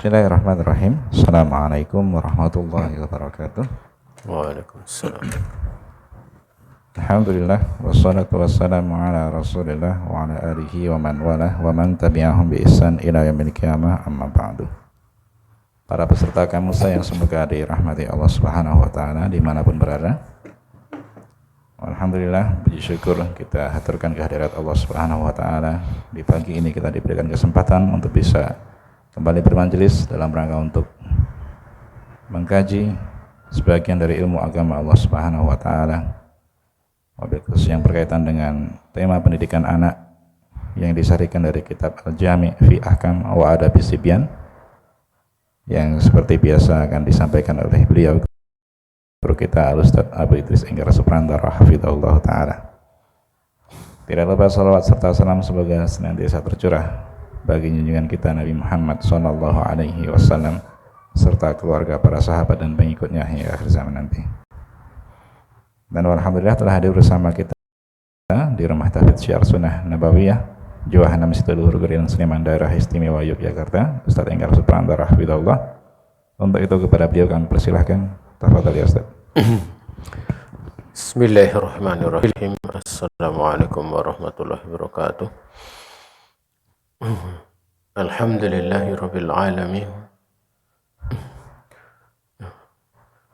Bismillahirrahmanirrahim. Assalamualaikum warahmatullahi wabarakatuh. Waalaikumsalam. Alhamdulillah wassalatu wassalamu ala Rasulillah wa ala alihi wa man walah wa man tabi'ahum bi ihsan ila yaumil qiyamah, amma ba'du. Para peserta kamusa yang semoga dirahmati Allah Subhanahu wa taala dimanapun berada. Alhamdulillah, puji syukur kita haturkan kehadirat Allah Subhanahu wa taala. Di pagi ini kita diberikan kesempatan untuk bisa kembali bermajelis dalam rangka untuk mengkaji sebagian dari ilmu agama Allah Subhanahu wa taala. Wabil khusus yang berkaitan dengan tema pendidikan anak yang disarikan dari kitab Al-Jami' fi Ahkam wa Adabi Sibyan, yang seperti biasa akan disampaikan oleh beliau guru kita Al-Ustaz Abu Idris Enggar Suprantara hafizahullah ta'ala. Tidak lupa salawat serta salam semoga senantiasa tercurah bagi junjungan kita Nabi Muhammad sallallahu alaihi wasallam serta keluarga, para sahabat dan pengikutnya hingga akhir zaman nanti. Dan alhamdulillah telah hadir bersama kita di Rumah Tahfidz Syiar Sunnah Nabawiyah Juwahan Masjidil Luhur Gerian Sleman, Daerah Istimewa Yogyakarta, Ustaz Enggar Suprantara hafizahullah. Untuk itu kepada beliau kami persilahkan. Tafadhal ya Ustaz. Bismillahirrahmanirrahim. Assalamualaikum warahmatullahi wabarakatuh. Alhamdulillahi rabbil alamin.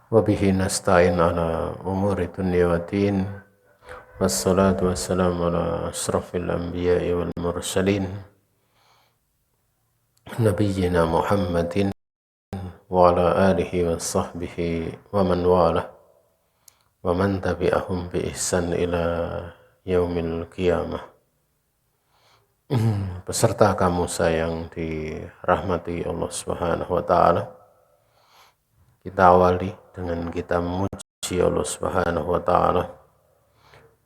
Wa bihi nasta'in ala umuri dunya wa din. Wassalatu wassalamu ala asrafil anbiya'i wal mursalin. Nabiyyina Muhammadin wa ala alihi wa sahbihi wa man walah wa man tabi'ahum bi ihsan ila yaumil qiyamah. Peserta kamusa yang dirahmati Allah Subhanahu wa taala, kita awali dengan kita memuji Allah Subhanahu wa taala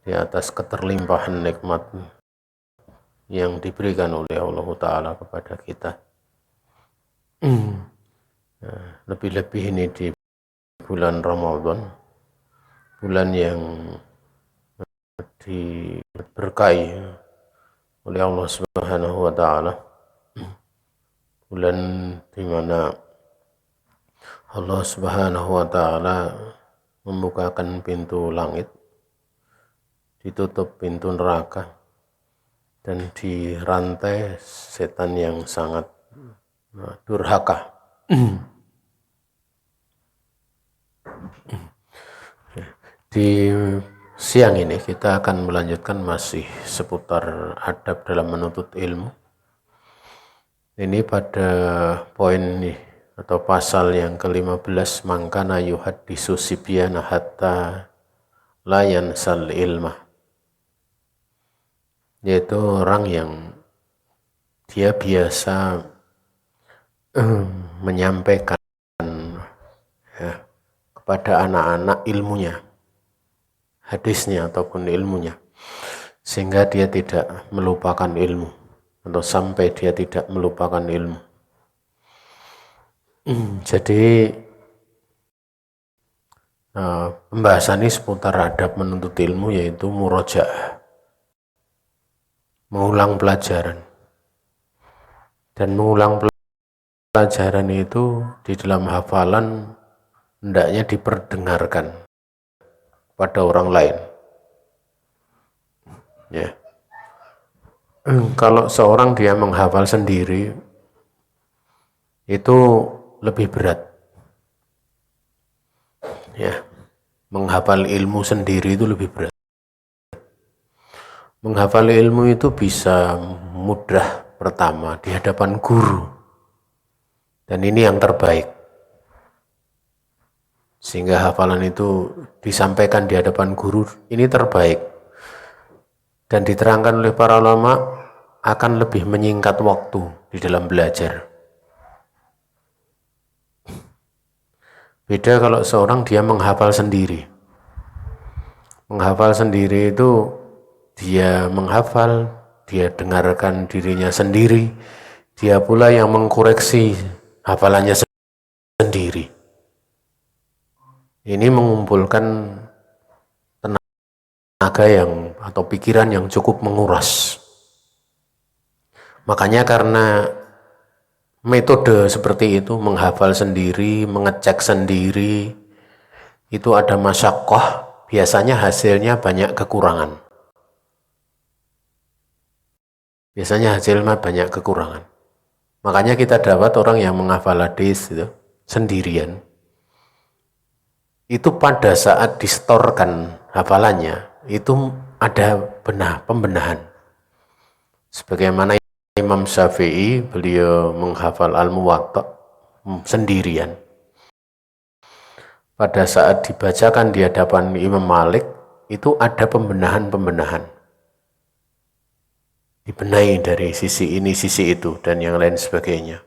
di atas keterlimpahan nikmat yang diberikan oleh Allah taala kepada kita. Lebih-lebih ini di bulan Ramadan, bulan yang diberkahi oleh Allah Subhanahu wa taala, bulan di mana Allah Subhanahu wa taala membukakan pintu langit, ditutup pintu neraka, dan dirantai setan yang sangat durhaka. Di siang ini kita akan melanjutkan masih seputar adab dalam menuntut ilmu. Ini pada poin ini atau pasal yang ke-15, mangkana yuhaddisu sibyana hatta la yansal ilmah, yaitu orang yang dia biasa menyampaikan kepada anak-anak ilmunya, hadisnya ataupun ilmunya, sehingga dia tidak melupakan ilmu atau sampai dia tidak melupakan ilmu. Jadi pembahasan ini seputar adab menuntut ilmu, yaitu murojaah, mengulang pelajaran. Dan mengulang pelajaran itu di dalam hafalan hendaknya diperdengarkan pada orang lain. Ya. Kalau seorang dia menghafal sendiri itu lebih berat. Ya. Menghafal ilmu sendiri itu lebih berat. Menghafal ilmu itu bisa mudah pertama di hadapan guru. Dan ini yang terbaik. Sehingga hafalan itu disampaikan di hadapan guru, ini terbaik. Dan diterangkan oleh para ulama akan lebih menyingkat waktu di dalam belajar. Beda kalau seorang dia menghafal sendiri. Menghafal sendiri itu dia menghafal, dia dengarkan dirinya sendiri, dia pula yang mengkoreksi hafalannya sendiri. Ini mengumpulkan tenaga yang atau pikiran yang cukup menguras. Makanya karena metode seperti itu, menghafal sendiri, mengecek sendiri, itu ada masyaqqah, biasanya hasilnya banyak kekurangan. Biasanya hasilnya banyak kekurangan. Makanya kita dapat orang yang menghafal hadis itu sendirian. Itu pada saat distorkan hafalannya, itu ada pembenahan. Sebagaimana Imam Syafi'i, beliau menghafal Al-Muwatta sendirian. Pada saat dibacakan di hadapan Imam Malik, itu ada pembenahan-pembenahan. Dibenahi dari sisi ini, sisi itu, dan yang lain sebagainya.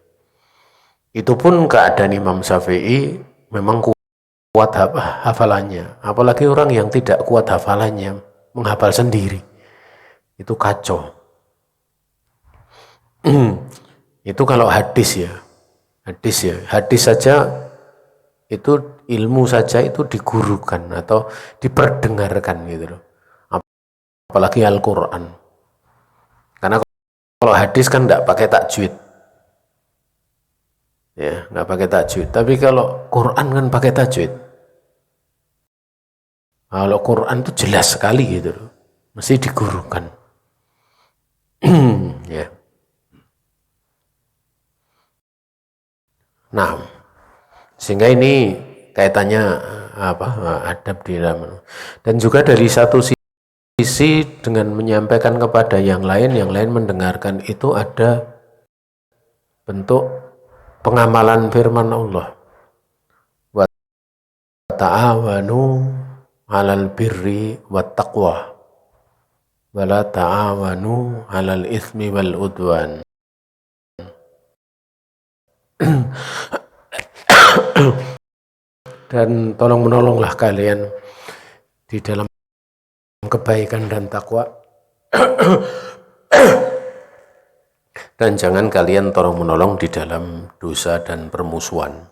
Itu pun keadaan Imam Syafi'i memang kuat hafalannya. Apalagi orang yang tidak kuat hafalannya, menghafal sendiri. Itu kacau. Itu kalau hadis ya. Hadis saja itu ilmu saja itu digurukan atau diperdengarkan gitu loh. Apalagi Al-Qur'an. Karena kalau hadis kan enggak pakai tajwid. Ya, enggak pakai tajwid. Tapi kalau Quran kan pakai tajwid. Kalau Quran itu jelas sekali gitu loh. Mesti digurukan. Ya. Nah, sehingga ini kaitannya adab di dalam, dan juga dari satu sisi dengan menyampaikan kepada yang lain mendengarkan, itu ada bentuk pengamalan firman Allah, wa ta'awanu 'alal birri wat taqwa wa la ta'awanu 'alal itsmi wal udwan. Dan tolong menolonglah kalian di dalam kebaikan dan takwa. Dan jangan kalian tolong menolong di dalam dosa dan permusuhan.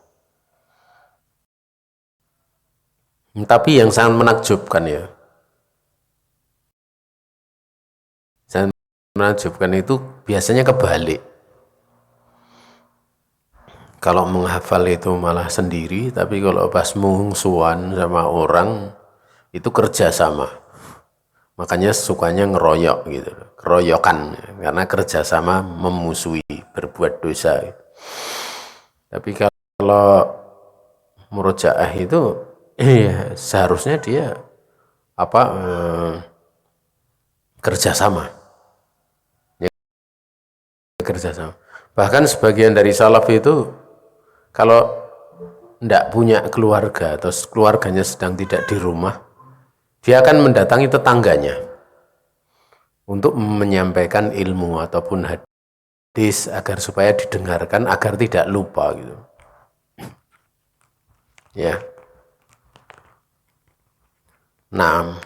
Tapi yang sangat menakjubkan ya, sangat menakjubkan itu biasanya kebalik. Kalau menghafal itu malah sendiri, tapi kalau pas mungsuan sama orang itu kerja sama. Makanya sukanya ngeroyok gitu, keroyokan, karena kerjasama memusuhi, berbuat dosa. Tapi kalau murojaah itu seharusnya dia kerjasama. Ya, kerjasama. Bahkan sebagian dari salaf itu kalau tidak punya keluarga atau keluarganya sedang tidak di rumah, dia akan mendatangi tetangganya untuk menyampaikan ilmu ataupun hadis agar supaya didengarkan, agar tidak lupa gitu. Ya. Nah,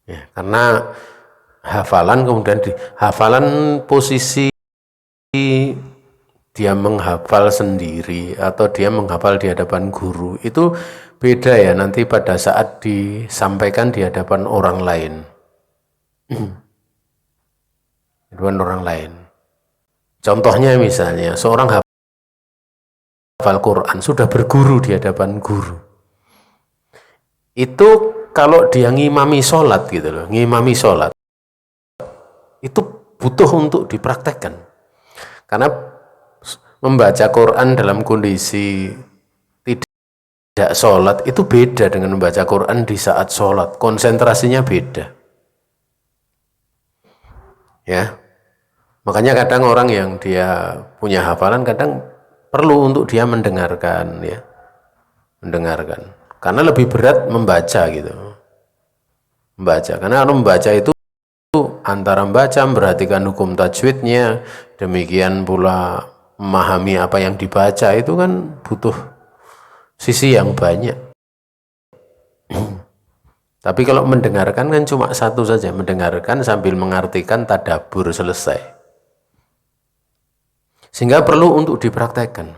ya, karena hafalan kemudian hafalan posisi dia menghafal sendiri atau dia menghafal di hadapan guru itu beda ya nanti pada saat disampaikan di hadapan orang lain. Di hadapan orang lain. Contohnya misalnya seorang hafal Quran sudah berguru di hadapan guru. Itu kalau dia ngimami sholat gitu loh, ngimami sholat itu butuh untuk dipraktekkan. Karena membaca Quran dalam kondisi tidak sholat itu beda dengan membaca Quran di saat sholat. Konsentrasinya beda. Ya, makanya kadang orang yang dia punya hafalan kadang perlu untuk dia mendengarkan, ya, mendengarkan. Karena lebih berat membaca gitu, membaca. Karena kalau membaca itu antara membaca, memperhatikan hukum tajwidnya, demikian pula memahami apa yang dibaca itu kan butuh sisi yang banyak. Tapi kalau mendengarkan kan cuma satu saja, mendengarkan sambil mengartikan, tadabbur, selesai. Sehingga perlu untuk dipraktekkan.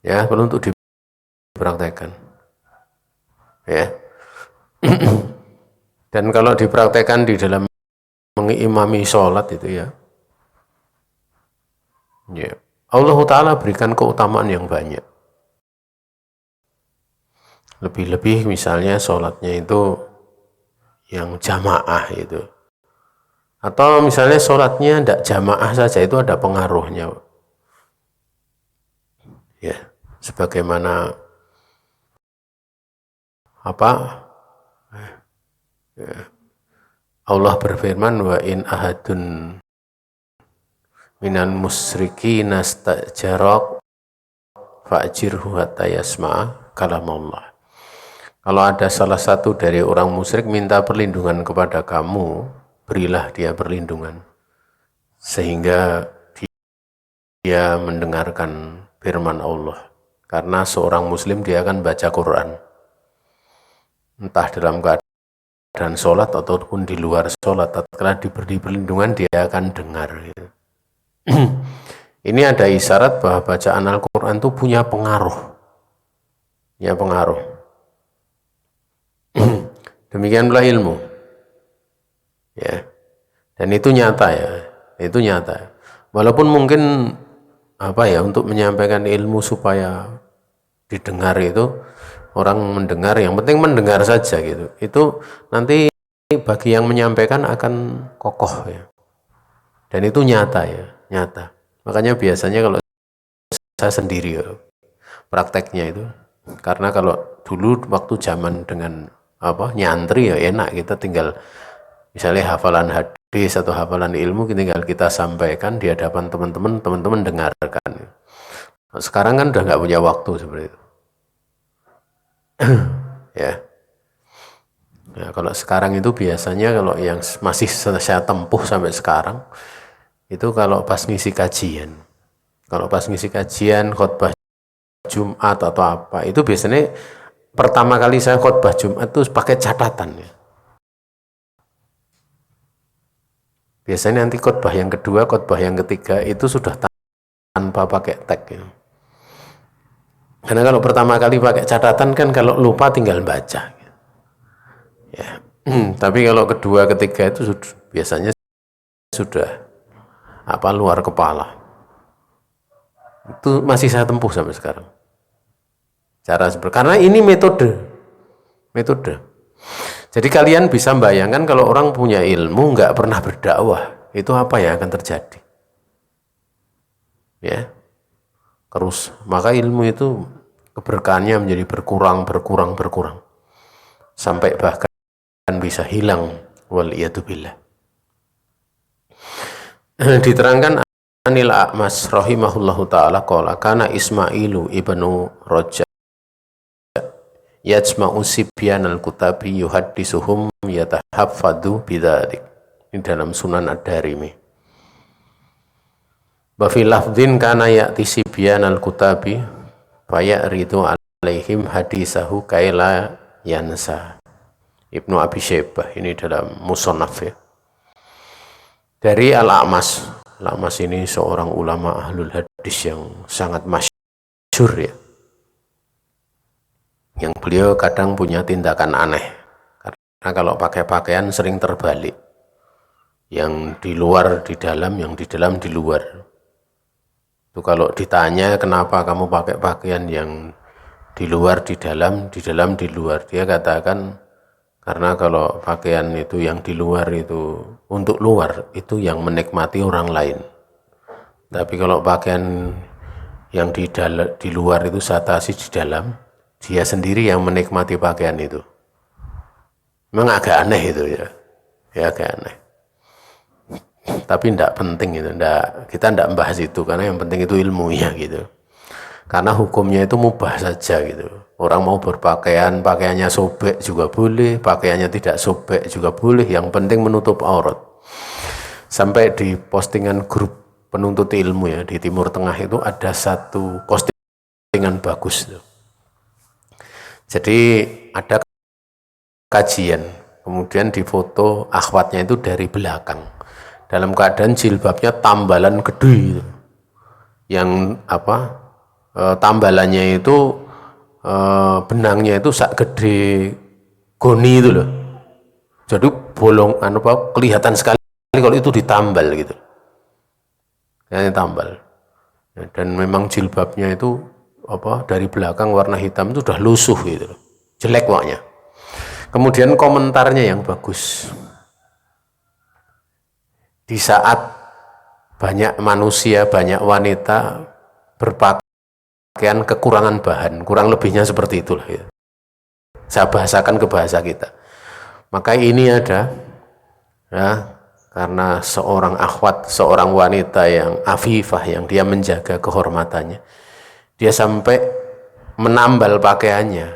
Ya, perlu untuk dipraktekkan. Ya. Dan kalau dipraktekkan di dalam mengimami sholat itu ya, Ya. Allah Ta'ala berikan keutamaan yang banyak. Lebih-lebih misalnya sholatnya itu yang jamaah itu. Atau misalnya sholatnya tidak jamaah saja, itu ada pengaruhnya. Ya, sebagaimana apa? Ya. Allah berfirman, wa in ahadun minan musyrikina stajarok fa'jirhu hatta yasma'a kalamullah. Kalau ada salah satu dari orang musyrik minta perlindungan kepada kamu, berilah dia perlindungan sehingga dia mendengarkan firman Allah. Karena seorang muslim dia akan baca Quran, entah dalam keadaan sholat ataupun di luar sholat. Tatkala diberi perlindungan dia akan dengar. Ini ada isyarat bahwa bacaan Al-Quran itu punya pengaruh. Ya, pengaruh. Demikian pula ilmu. Ya. Dan itu nyata ya. Itu nyata. Walaupun mungkin untuk menyampaikan ilmu supaya didengar itu, orang mendengar, yang penting mendengar saja gitu. Itu nanti bagi yang menyampaikan akan kokoh ya. Dan itu nyata ya, nyata. Makanya biasanya kalau saya sendiri ya, prakteknya itu, karena kalau dulu waktu zaman dengan nyantri ya enak, kita tinggal misalnya hafalan hadis atau hafalan ilmu tinggal kita sampaikan di hadapan teman-teman, teman-teman dengarkan. Sekarang kan udah nggak punya waktu seperti itu. Ya. Ya, kalau sekarang itu biasanya kalau yang masih saya tempuh sampai sekarang itu kalau pas ngisi kajian. Kalau pas ngisi kajian, khotbah Jumat atau apa, itu biasanya pertama kali saya khotbah Jumat itu pakai catatan ya. Biasanya nanti khotbah yang kedua, khotbah yang ketiga itu sudah tanpa pakai tag ya. Karena kalau pertama kali pakai catatan kan kalau lupa tinggal baca. Ya. Tapi kalau kedua, ketiga itu biasanya sudah luar kepala. Itu masih saya tempuh sampai sekarang. Karena ini metode. Jadi kalian bisa bayangkan kalau orang punya ilmu nggak pernah berdakwah, itu apa yang akan terjadi? Ya. Terus maka ilmu itu keberkahannya menjadi berkurang sampai bahkan bisa hilang, waliyatubillah. Diterangkan Anil A'mas rahimahullahu ta'ala qala kana Ismailu ibnu Roja yajma'u sibyan al-kutabi yuhaddisuhum yatahaffadhu bidzalik. Ini dalam Sunan Ad-Darimi. Wa fi lafdhin kana ya'ti sibyan al-kutabi fayaridu alaihim hadisahu kaila yansa. Ibnu Abi Syaibah, ini dalam Musannaf ya. Dari Al-A'mas. Al-A'mas ini seorang ulama ahlul hadis yang sangat masyhur ya. Yang beliau kadang punya tindakan aneh. Karena kalau pakai pakaian sering terbalik. Yang di luar di dalam, yang di dalam di luar. Itu kalau ditanya kenapa kamu pakai pakaian yang di luar di dalam di luar, dia katakan karena kalau pakaian itu yang di luar itu untuk luar, itu yang menikmati orang lain. Tapi kalau pakaian yang di luar itu saya atasi di dalam, dia sendiri yang menikmati pakaian itu. Memang agak aneh itu ya. Ya agak aneh. Tapi tidak penting itu, kita tidak membahas itu karena yang penting itu ilmunya gitu. Karena hukumnya itu mubah saja gitu. Orang mau berpakaian, pakaiannya sobek juga boleh, pakaiannya tidak sobek juga boleh, yang penting menutup aurat. Sampai di postingan grup penuntut ilmu ya di Timur Tengah itu ada satu postingan bagus tuh. Jadi ada kajian, kemudian difoto akhwatnya itu dari belakang dalam keadaan jilbabnya tambalan gede, yang tambalannya itu benangnya itu sak gede goni itu loh. Jadi bolong kelihatan sekali kalau itu ditambal gitu. Yang tambal. Dan memang jilbabnya itu dari belakang warna hitam itu udah lusuh gitu, jelek pokoknya. Kemudian komentarnya yang bagus. Di saat banyak manusia, banyak wanita berpakaian kekurangan bahan, kurang lebihnya seperti itulah ya. Saya bahasakan ke bahasa kita. Maka ini ada ya, karena seorang akhwat, seorang wanita yang afifah, yang dia menjaga kehormatannya, dia sampai menambal pakaiannya,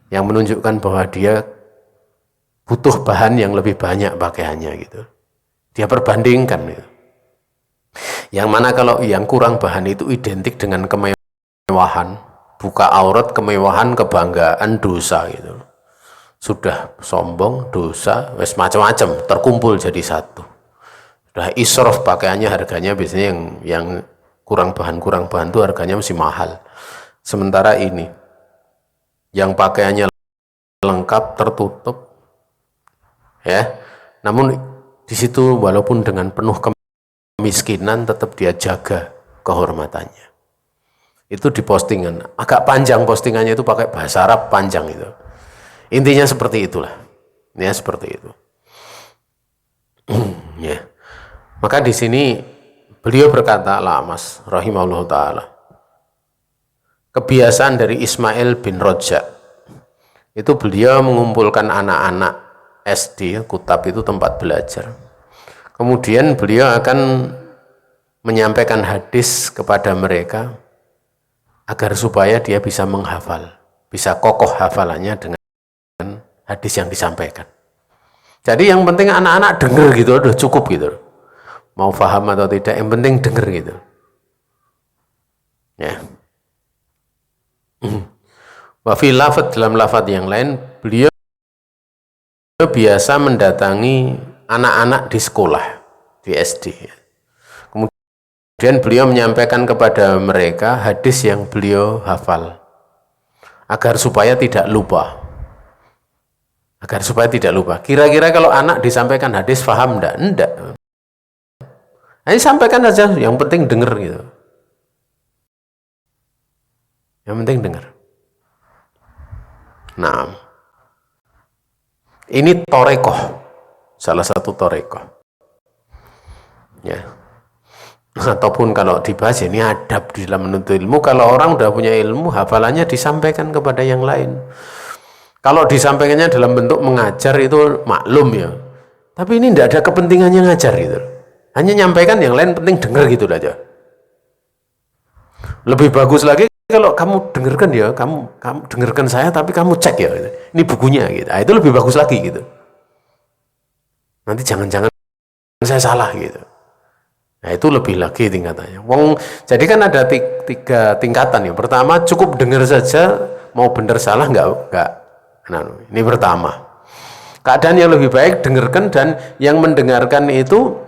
yang menunjukkan bahwa dia butuh bahan yang lebih banyak pakaiannya gitu. Dia perbandingkan gitu. Yang mana kalau yang kurang bahan itu identik dengan kemewahan, buka aurat, kemewahan, kebanggaan, dosa gitu. Sudah sombong, dosa, wes macam-macam terkumpul jadi satu. Sudah israf pakaiannya, harganya biasanya yang kurang bahan itu harganya mesti mahal. Sementara ini yang pakaiannya lengkap, tertutup ya, namun di situ walaupun dengan penuh kemiskinan tetap dia jaga kehormatannya. Itu di postingan, agak panjang postingannya, itu pakai bahasa Arab panjang itu. Intinya seperti itulah. Ya, seperti itu. Ya. Maka di sini beliau berkata, Al-A'mas rahimahullah taala, kebiasaan dari Ismail bin Roja itu beliau mengumpulkan anak-anak SD, Kutab itu tempat belajar. Kemudian beliau akan menyampaikan hadis kepada mereka agar supaya dia bisa menghafal, bisa kokoh hafalannya dengan hadis yang disampaikan. Jadi yang penting anak-anak dengar gitu, udah cukup gitu. Mau paham atau tidak, yang penting dengar gitu. Ya. Wa fi lafadz, dalam lafadz yang lain, beliau biasa mendatangi anak-anak di sekolah, di SD. Kemudian beliau menyampaikan kepada mereka hadis yang beliau hafal, agar supaya tidak lupa. Kira-kira kalau anak disampaikan hadis, paham enggak? Enggak. Ini sampaikan aja, yang penting dengar gitu. Yang penting dengar. Nah, ini torekoh, salah satu torekoh. Ya. Ataupun kalau dibahas, ini adab di dalam menuntut ilmu. Kalau orang udah punya ilmu, hafalannya disampaikan kepada yang lain. Kalau disampaikannya dalam bentuk mengajar itu maklum ya. Tapi ini tidak ada kepentingannya ngajar gitu. Hanya nyampaikan, yang lain penting dengar gitu aja. Lebih bagus lagi kalau kamu dengarkan ya, kamu dengarkan saya tapi kamu cek ya, ini bukunya gitu. Nah, itu lebih bagus lagi gitu. Nanti jangan-jangan saya salah gitu. Nah, itu lebih lagi tingkatannya. Jadi kan ada tiga tingkatan ya. Pertama, cukup dengar saja, mau benar salah enggak. Nah, ini pertama. Keadaan yang lebih baik dengarkan, dan yang mendengarkan itu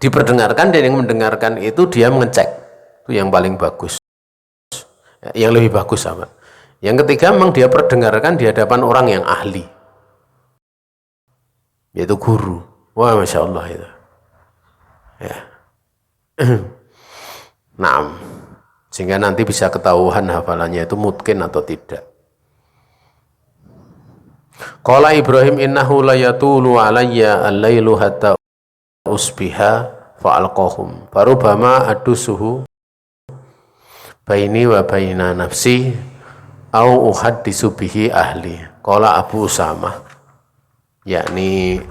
diperdengarkan, dan yang mendengarkan itu dia mengecek. Itu yang paling bagus. Yang lebih bagus apa? Yang ketiga, memang dia perdengarkan di hadapan orang yang ahli, yaitu guru. Wah, Masya Allah itu. Ya. Nah, sehingga nanti bisa ketahuan hafalannya itu mungkin atau tidak. Qala Ibrahim innahu la yatulu alayya al-lailu hatta usbiha fa'alqahum farubama adusuhu baini wa baina nafsi au uhaddisu bihi ahli. Qala Abu Usamah, yakni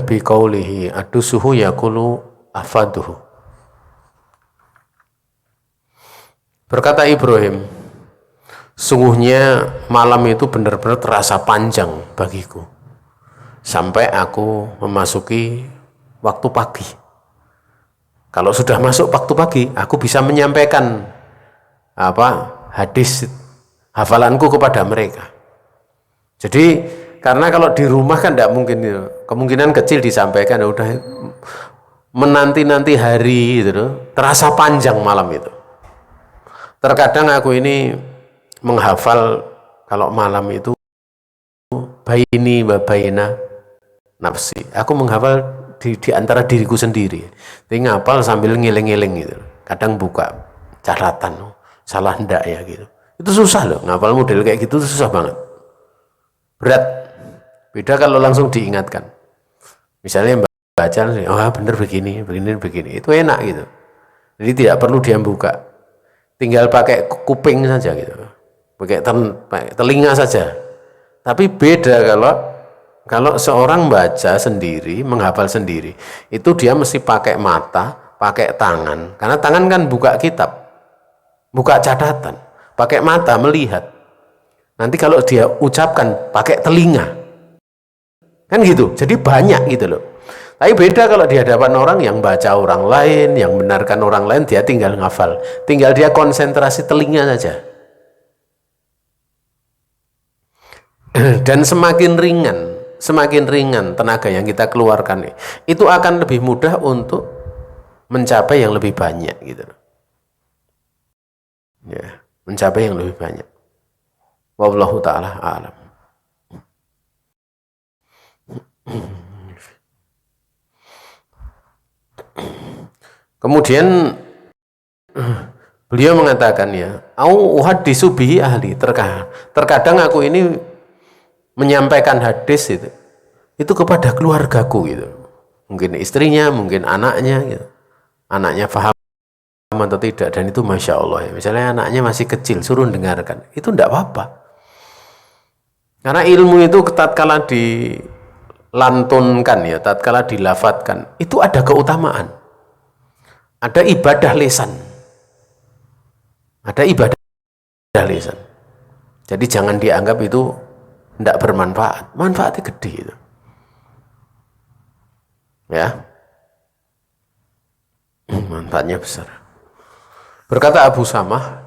bi qaulihi adusuhu yaqulu afaduhu. Berkata Ibrahim, sungguhnya malam itu benar-benar terasa panjang bagiku sampai aku memasuki waktu pagi. Kalau sudah masuk waktu pagi, aku bisa menyampaikan hadis hafalanku kepada mereka. Jadi karena kalau di rumah kan tidak mungkin, kemungkinan kecil disampaikan, udah menanti-nanti hari gitu, terasa panjang malam itu. Terkadang aku ini menghafal kalau malam itu baini wa baina nafsi. Aku menghafal di antara diriku sendiri. Jadi ngapal sambil ngiling-ngiling gitu. Kadang buka catatan, salah ndak ya gitu. Itu susah loh, ngapal model kayak gitu susah banget. Berat. Beda kalau langsung diingatkan. Misalnya baca, oh bener begini, itu enak gitu. Jadi tidak perlu dia buka, tinggal pakai kuping saja gitu, pakai telinga saja. Tapi beda kalau seorang baca sendiri, menghafal sendiri, itu dia mesti pakai mata, pakai tangan, karena tangan kan buka kitab, buka catatan, pakai mata melihat. Nanti kalau dia ucapkan pakai telinga, kan gitu, jadi banyak gitu loh. Tapi beda kalau di hadapan orang yang baca orang lain, yang benarkan orang lain, dia tinggal ngafal, tinggal dia konsentrasi telinga saja. Dan semakin ringan tenaga yang kita keluarkan, itu akan lebih mudah untuk mencapai yang lebih banyak gitu. Ya, mencapai yang lebih banyak. Wallahu ta'ala a'lam. Kemudian beliau mengatakan ya, au uhaddisu bihi ahli, terkadang aku ini menyampaikan hadis itu kepada keluargaku gitu. Mungkin istrinya, mungkin anaknya gitu. Anaknya paham atau tidak, dan itu Masya Allah ya. Misalnya anaknya masih kecil, suruh dengarkan, itu tidak apa-apa. Karena ilmu itu tatkala dilantunkan ya, tatkala dilafatkan, itu ada keutamaan. Ada ibadah lisan. Ada ibadah lisan. Jadi jangan dianggap itu tidak bermanfaat. Manfaatnya gede itu. Ya. Manfaatnya besar. Berkata Abu Samah,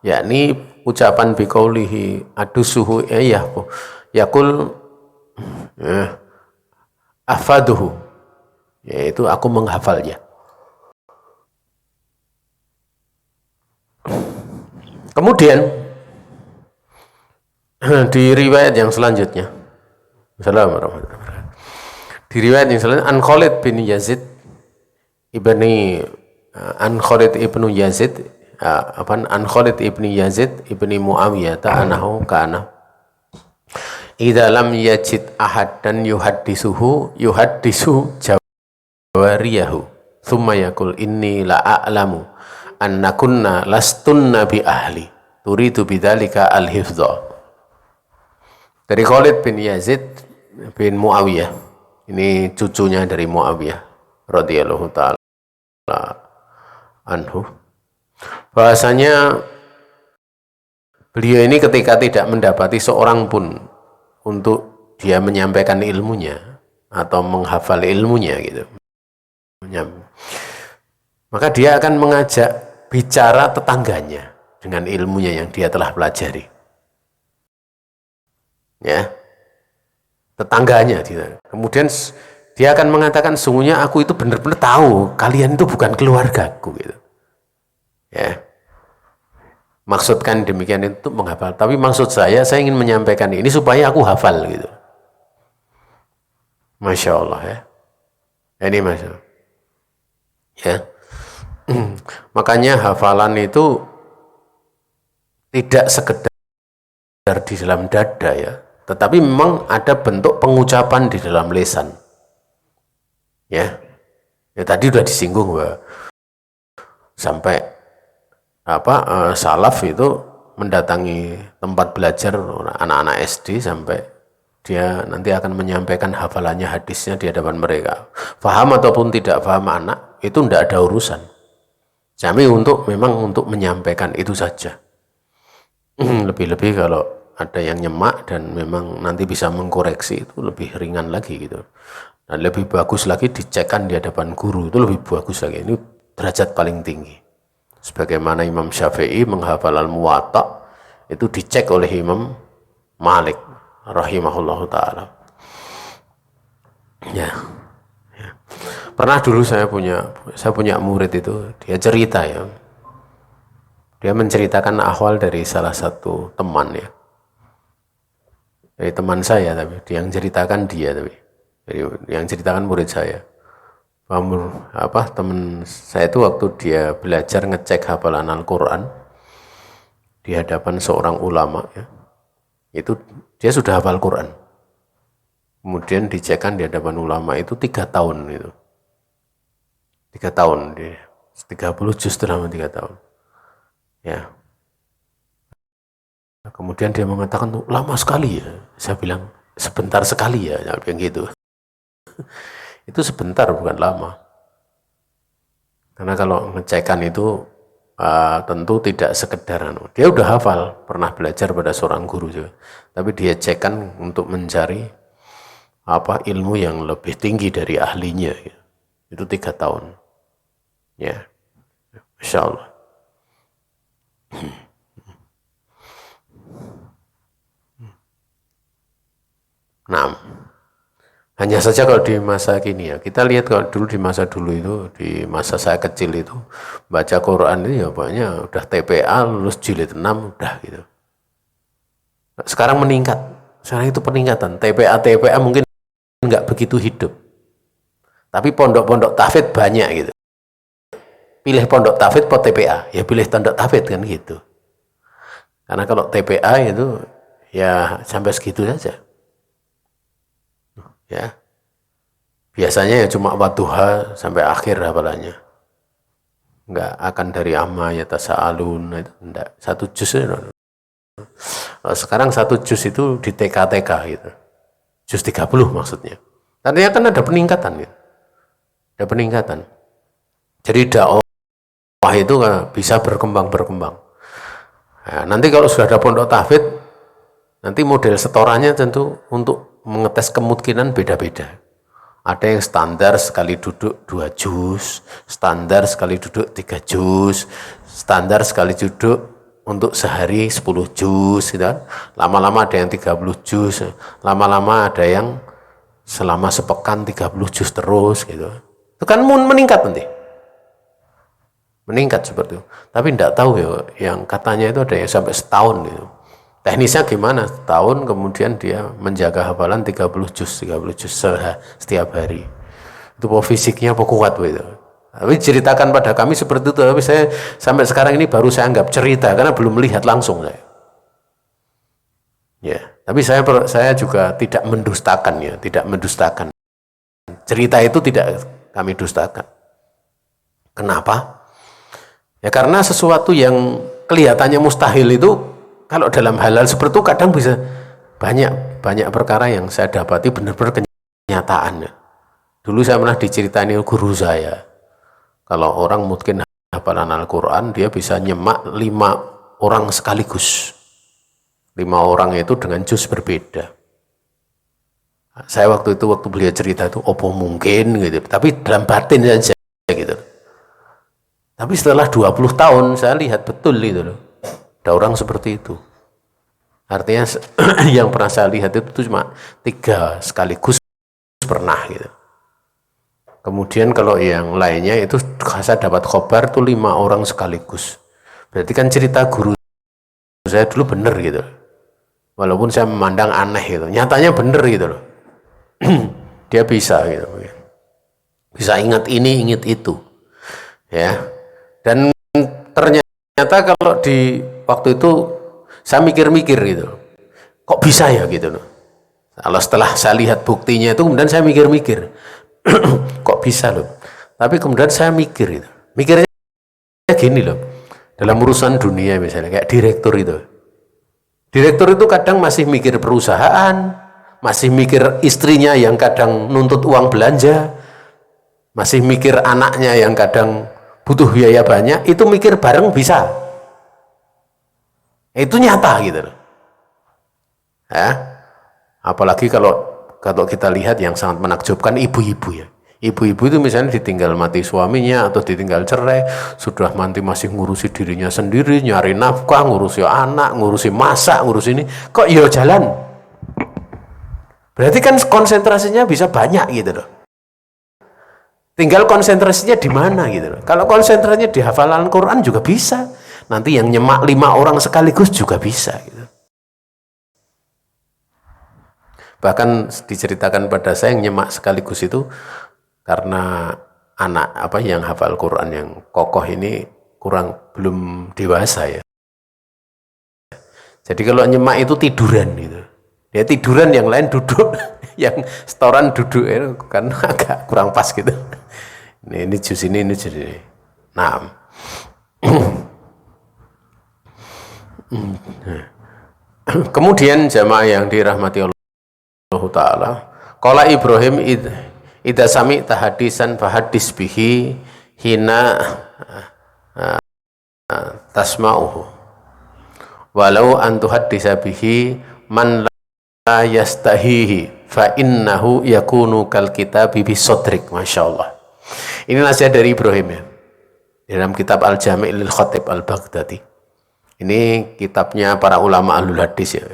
yakni ucapan biqaulihi adusuhu yakul afaduhu, yaitu aku menghafalnya. Kemudian di riwayat yang selanjutnya, Assalamualaikum warahmatullahi wabarakatuh. Di riwayat yang selanjutnya, An Khalid bin Yazid ibni Muawiyah ta'anahu kana idza lam yajid ahadan yuhaddisu jawariyahu thumma yaqul inni la a'lamu annakunna lastunna bi ahli turidu bidzalika al-hifdha. Dari Khalid bin Yazid bin Muawiyah, ini cucunya dari Muawiyah radhiyallahu ta'ala anhu, bahasanya beliau ini ketika tidak mendapati seorang pun untuk dia menyampaikan ilmunya atau menghafal ilmunya gitu, maka dia akan mengajak bicara tetangganya dengan ilmunya yang dia telah pelajari. Ya, tetangganya dia. Kemudian dia akan mengatakan, sungguhnya aku itu benar-benar tahu kalian itu bukan keluargaku gitu. Ya, maksudkan demikian itu menghafal. Tapi maksud saya ingin menyampaikan ini supaya aku hafal gitu. Masya Allah ya. Ini Masya Allah. Ya. Makanya hafalan itu tidak sekedar di dalam dada ya, tetapi memang ada bentuk pengucapan di dalam lisan. Ya, tadi sudah disinggung bahwa sampai salaf itu mendatangi tempat belajar anak-anak SD sampai dia nanti akan menyampaikan hafalannya, hadisnya di hadapan mereka. Faham ataupun tidak faham anak itu tidak ada urusan. Kami memang untuk menyampaikan itu saja. Lebih-lebih kalau ada yang nyemak dan memang nanti bisa mengkoreksi, itu lebih ringan lagi gitu. Dan lebih bagus lagi dicekkan di hadapan guru, itu lebih bagus lagi. Ini derajat paling tinggi. Sebagaimana Imam Syafi'i menghafal Al-Muwatta itu dicek oleh Imam Malik rahimahullahu ta'ala. Ya. Pernah dulu saya punya murid itu, dia cerita ya. Dia menceritakan ahwal dari salah satu teman ya. Dari teman saya, tapi yang ceritakan dia, tapi yang ceritakan murid saya. teman saya itu waktu dia belajar ngecek hafalan Al-Quran di hadapan seorang ulama ya, itu dia sudah hafal Quran, kemudian dicekkan di hadapan ulama itu 3 tahun itu 3 tahun dia 30 juz dalam 3 tahun ya. Kemudian dia mengatakan lama sekali ya, saya bilang sebentar sekali ya, yang gitu. Itu sebentar bukan lama, karena kalau ngecekan itu tentu tidak sekedar dia udah hafal, pernah belajar pada seorang guru juga, tapi dia cekan untuk mencari ilmu yang lebih tinggi dari ahlinya ya. Itu 3 tahun ya, Masya Allah. Nah, hanya saja kalau di masa kini ya, kita lihat kalau dulu di masa dulu itu, di masa saya kecil itu, baca Quran itu ya pokoknya udah TPA, lulus jilid 6, udah gitu. Sekarang meningkat, sekarang itu peningkatan, TPA mungkin nggak begitu hidup. Tapi pondok-pondok tahfidz banyak gitu. Pilih pondok tahfidz atau TPA, ya pilih pondok tahfidz kan gitu. Karena kalau TPA itu ya sampai segitu saja. Ya, biasanya ya cuma wadduha sampai akhir hafalannya, nggak akan dari amma ya tasa'alun itu enggak, 1 juz ya. Sekarang 1 juz itu di TK gitu, juz 30 maksudnya. Artinya kan ada peningkatan gitu. Ada peningkatan, jadi dakwah itu bisa berkembang. Nah, nanti kalau sudah ada pondok tahfidz, nanti model setorannya tentu untuk mengetes kemungkinan beda-beda. Ada yang standar sekali duduk 2 juz, standar sekali duduk 3 juz, standar sekali duduk untuk sehari 10 juz gitu kan. Lama-lama ada yang 30 juz, lama-lama ada yang selama sepekan 30 juz terus gitu. Itu kan meningkat nanti. Meningkat seperti itu. Tapi tidak tahu ya, yang katanya itu ada yang sampai setahun gitu. Teknisnya gimana? Tahun kemudian dia menjaga hafalan 30 juz setiap hari. Itu fisiknya kuat itu. Tapi ceritakan pada kami seperti itu, tapi saya sampai sekarang ini baru saya anggap cerita karena belum melihat langsung saya. Ya, tapi saya juga tidak mendustakan ya, tidak mendustakan. Cerita itu tidak kami dustakan. Kenapa? Ya karena sesuatu yang kelihatannya mustahil itu, kalau dalam halal seperti itu kadang bisa banyak perkara yang saya dapati benar-benar kenyataan. Dulu saya pernah diceritain guru saya, kalau orang mungkin hafalan Al-Quran, dia bisa nyemak 5 orang sekaligus. 5 orang itu dengan juz berbeda. Saya waktu beliau cerita itu, opo mungkin gitu, tapi dalam batin saja gitu. Tapi setelah 20 tahun saya lihat betul itu loh. Ada orang seperti itu. Artinya yang pernah saya lihat itu cuma 3 sekaligus pernah gitu. Kemudian kalau yang lainnya itu saya dapat khobar itu 5 orang sekaligus. Berarti kan cerita guru saya dulu benar gitu. Walaupun saya memandang aneh gitu. Nyatanya benar gitu loh. Dia bisa gitu. Bisa ingat ini, ingat itu. Ya. Dan ternyata kalau di waktu itu saya mikir-mikir gitu, kok bisa ya gitu loh. Kalau setelah saya lihat buktinya itu kemudian saya mikir-mikir, kok bisa loh. Tapi kemudian saya mikir itu, mikirnya gini loh, dalam urusan dunia misalnya kayak direktur itu kadang masih mikir perusahaan, masih mikir istrinya yang kadang nuntut uang belanja, masih mikir anaknya yang kadang butuh biaya banyak, itu mikir bareng bisa. Itu nyata gitu loh. Ya. Apalagi kalau kita lihat yang sangat menakjubkan ibu-ibu ya. Ibu-ibu itu misalnya ditinggal mati suaminya atau ditinggal cerai, sudah mati masih ngurusi dirinya sendiri, nyari nafkah, ngurusi anak, ngurusi masak, ngurusi ini, kok ya jalan. Berarti kan konsentrasinya bisa banyak gitu loh. Tinggal konsentrasinya di mana gitu loh. Kalau konsentrasinya di hafalan Quran juga bisa. Nanti yang nyemak 5 orang sekaligus juga bisa gitu. Bahkan diceritakan pada saya yang nyemak sekaligus itu karena anak yang hafal Quran yang kokoh ini belum dewasa ya. Jadi kalau nyemak itu tiduran gitu. Dia tiduran, yang lain duduk, yang setoran duduk itu kan agak kurang pas gitu. Ini juz ini juz ini. Nah. Kemudian jamaah yang dirahmati Allah Ta'ala, qala Ibrahim idza sami'ta hadisan fahadis bihi hina tasma'uhu walau an tuhaddisa bihi man la yastahihi fa innahu yakunu kal kitabi bisodrik. Masya Allah, ini nasihat dari Ibrahim ya, dalam kitab Al-Jami' lil Khatib Al-Baghdadi. Ini kitabnya para ulama ahlul hadis ya.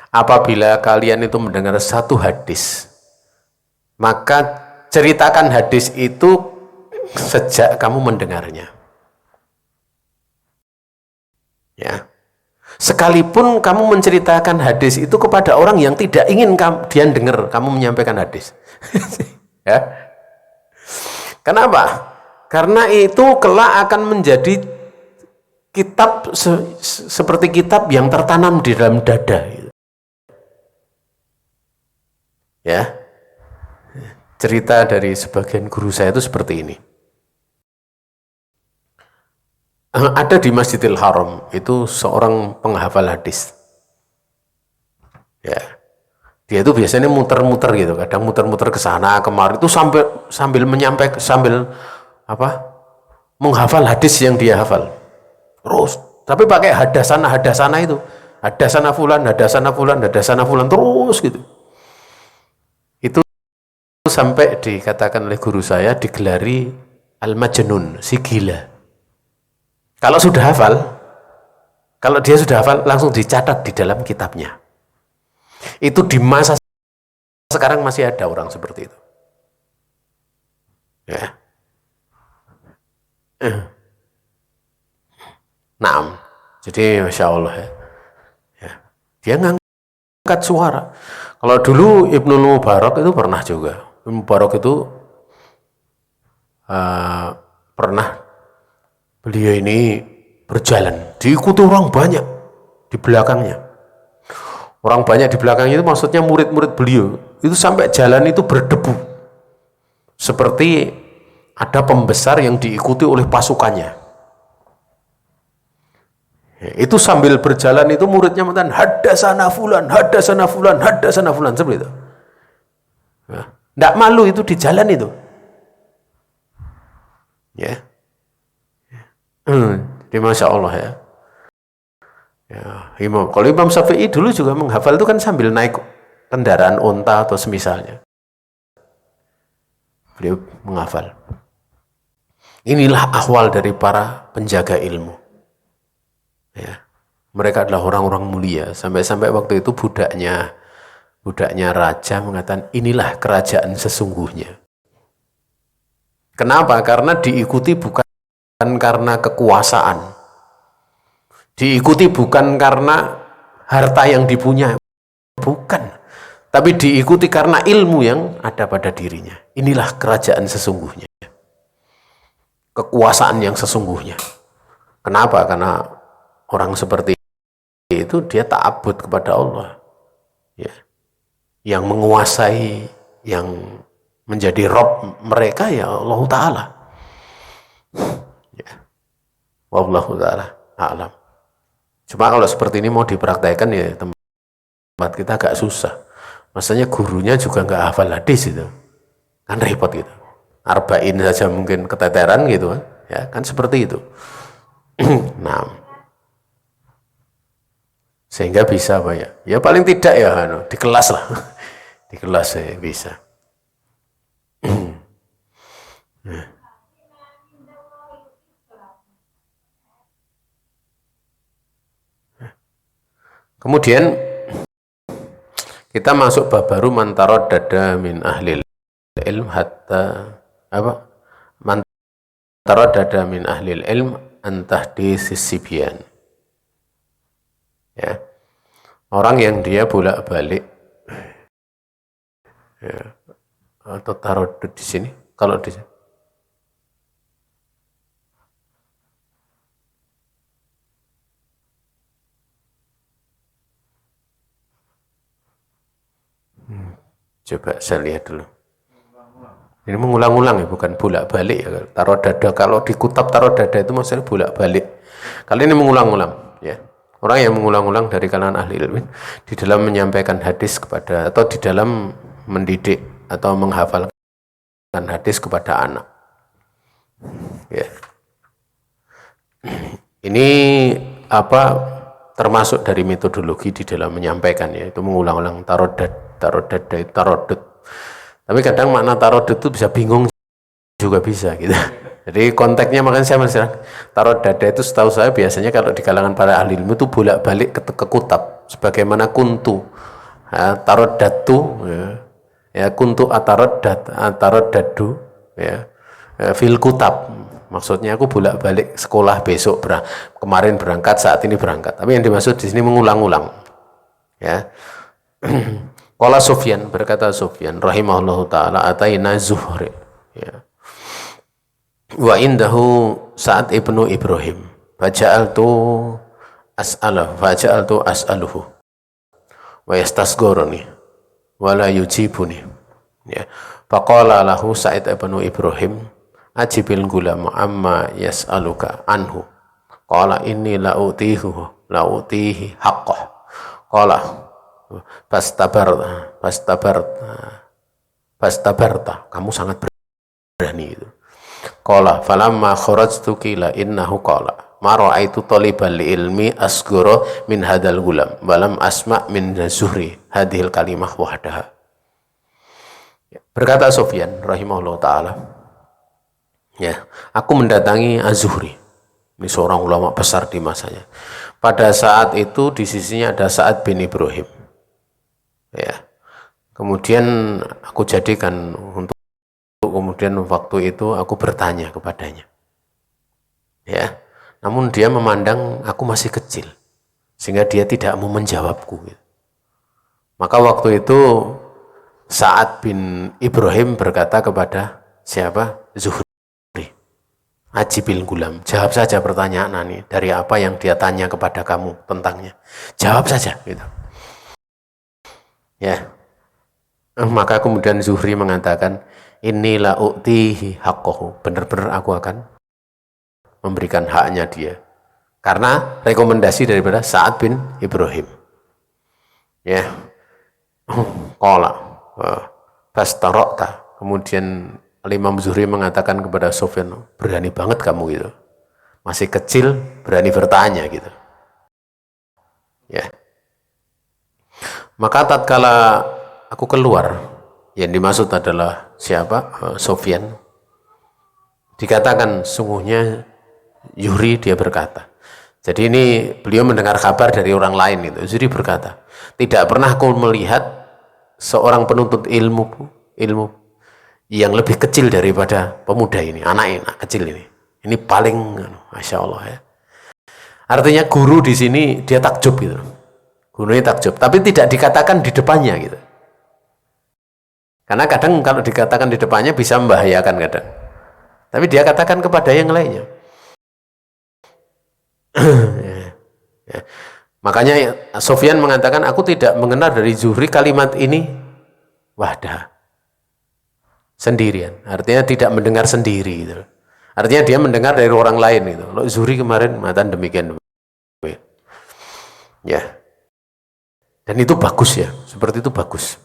Apabila kalian itu mendengar satu hadis, maka ceritakan hadis itu sejak kamu mendengarnya. Ya. Sekalipun kamu menceritakan hadis itu kepada orang yang tidak ingin dia dengar kamu menyampaikan hadis. Ya. Kenapa? Karena itu kelak akan menjadi kitab seperti kitab yang tertanam di dalam dada. Ya. Cerita dari sebagian guru saya itu seperti ini. Ada di Masjidil Haram itu seorang penghafal hadis. Ya. Dia itu biasanya muter-muter gitu, kadang muter-muter ke sana kemari itu sambil menyampaikan, menghafal hadis yang dia hafal. Terus, tapi pakai hadasana itu. Hadasana fulan, terus gitu. Itu sampai dikatakan oleh guru saya, digelari Al-Majnun, si gila. Kalau dia sudah hafal, langsung dicatat di dalam kitabnya. Itu di masa sekarang masih ada orang seperti itu. Ya. Nah, jadi Masya Allah ya. Dia ngangkat suara. Kalau dulu Ibnu Mubarak itu pernah juga. Ibnu Mubarak itu pernah, beliau ini berjalan, diikuti orang banyak di belakangnya. Orang banyak di belakangnya itu maksudnya murid-murid beliau. Itu sampai jalan itu berdebu. Seperti ada pembesar yang diikuti oleh pasukannya. Itu sambil berjalan itu muridnya mengatakan hadasana fulan, seperti itu. Nggak malu itu di jalan itu. Ya. Di Masya Allah ya. Kalau Imam Syafi'i dulu juga menghafal itu kan sambil naik kendaraan onta atau semisalnya. Beliau menghafal. Inilah ahwal dari para penjaga ilmu. Ya. Mereka adalah orang-orang mulia. Sampai-sampai waktu itu budaknya raja mengatakan inilah kerajaan sesungguhnya. Kenapa? Karena diikuti bukan karena kekuasaan, diikuti bukan karena harta yang dipunya, bukan, tapi diikuti karena ilmu yang ada pada dirinya. Inilah kerajaan sesungguhnya, kekuasaan yang sesungguhnya. Kenapa? Karena orang seperti itu dia ta'abbud kepada Allah, ya, yang menguasai, yang menjadi Rabb mereka ya Allah Ta'ala. Wallahu ta'ala a'lam. Cuma kalau seperti ini mau dipraktekkan ya tempat kita agak susah. Maksudnya gurunya juga nggak hafal hadis itu, kan repot gitu. Arba'in saja mungkin keteteran gitu kan, ya kan seperti itu. Nah, sehingga bisa apa ya? Ya paling tidak ya di kelas lah, di kelas ya bisa. Kemudian kita masuk bab baru, mantarod dada min ahlil ilm hatta mantarod dada min ahlil ilm antah di sisibian. Ya, orang yang dia bolak-balik ya, atau tarodud di sini, kalau di sini Coba saya lihat dulu. Ini mengulang-ulang ya, bukan bolak-balik ya. Taruh dada, kalau di kutab taruh dada itu maksudnya bolak-balik. Kali ini mengulang-ulang ya. Orang yang mengulang-ulang dari kalangan ahli ilmu di dalam menyampaikan hadis kepada, atau di dalam mendidik atau menghafalkan hadis kepada anak. Ya. Ini apa termasuk dari metodologi di dalam menyampaikan, yaitu mengulang-ulang tarodad itu tarodud. Tapi kadang makna tarodud itu bisa bingung juga bisa gitu. Jadi konteksnya, makanya saya masih tarodad itu setahu saya biasanya kalau di kalangan para ahli ilmu itu bolak-balik ke kutab, sebagaimana kuntu tarodatu ya kuntu atarodadu ya fil kutab. Maksudnya aku bolak-balik sekolah besok, kemarin berangkat, saat ini berangkat. Tapi yang dimaksud di sini mengulang-ulang. Ya. Qala Sufyan, berkata Sufyan rahimahullahu taala, ataina Zuhri. Ya. Wa indahu Sa'ad ibnu Ibrahim. Faja'altu as'aluhu. Wa yastasghuruni wa la yujibuni. Ya. Faqala lahu Sa'id ibnu Ibrahim, ajibil gulam amma yas'aluka anhu. Qala inni la'utihi haqqah. Qala fastabarta, kamu sangat berani itu. Qala falamma kharajtu qila innahu qala ma ra'aitu talibal ilmi asghara min hadal gulam walam asma' min Zuhri hadhil kalimah wahdaha. Berkata Sufyan rahimahullah taala, ya, aku mendatangi Az-Zuhri. Ini seorang ulama besar di masanya. Pada saat itu di sisinya ada Sa'ad bin Ibrahim. Ya. Kemudian aku jadikan untuk kemudian waktu itu aku bertanya kepadanya. Ya. Namun dia memandang aku masih kecil sehingga dia tidak mau menjawabku. Maka waktu itu Sa'ad bin Ibrahim berkata kepada siapa? Zuhri. Ajibil gulam, jawab saja pertanyaan ini, dari apa yang dia tanya kepada kamu tentangnya. Jawab saja gitu. Ya. Maka kemudian Zuhri mengatakan, inilah u'tihi haqqahu, benar-benar aku akan memberikan haknya dia. Karena rekomendasi daripada Sa'ad bin Ibrahim. Ya. Qala fastarokta. Kemudian Imam Zuhri mengatakan kepada Sufyan, berani banget kamu gitu. Masih kecil berani bertanya gitu. Ya. Maka tatkala aku keluar, yang dimaksud adalah siapa? Sufyan. Dikatakan sungguhnya Zuhri dia berkata. Jadi ini beliau mendengar kabar dari orang lain itu. Zuhri berkata, tidak pernah aku melihat seorang penuntut ilmu yang lebih kecil daripada pemuda ini, anak kecil ini. Ini paling, masya Allah ya. Artinya guru di sini dia takjub gitu. Gurunya takjub, tapi tidak dikatakan di depannya gitu. Karena kadang kalau dikatakan di depannya bisa membahayakan kadang. Tapi dia katakan kepada yang lainnya. Ya. Makanya Sufyan mengatakan, aku tidak mengenal dari Zuhri kalimat ini wahdah. Sendirian, artinya tidak mendengar sendiri gitu. Artinya dia mendengar dari orang lain gitu. Kalau Zuhri kemarin mengatakan demikian. Ya. Dan itu bagus ya, seperti itu bagus.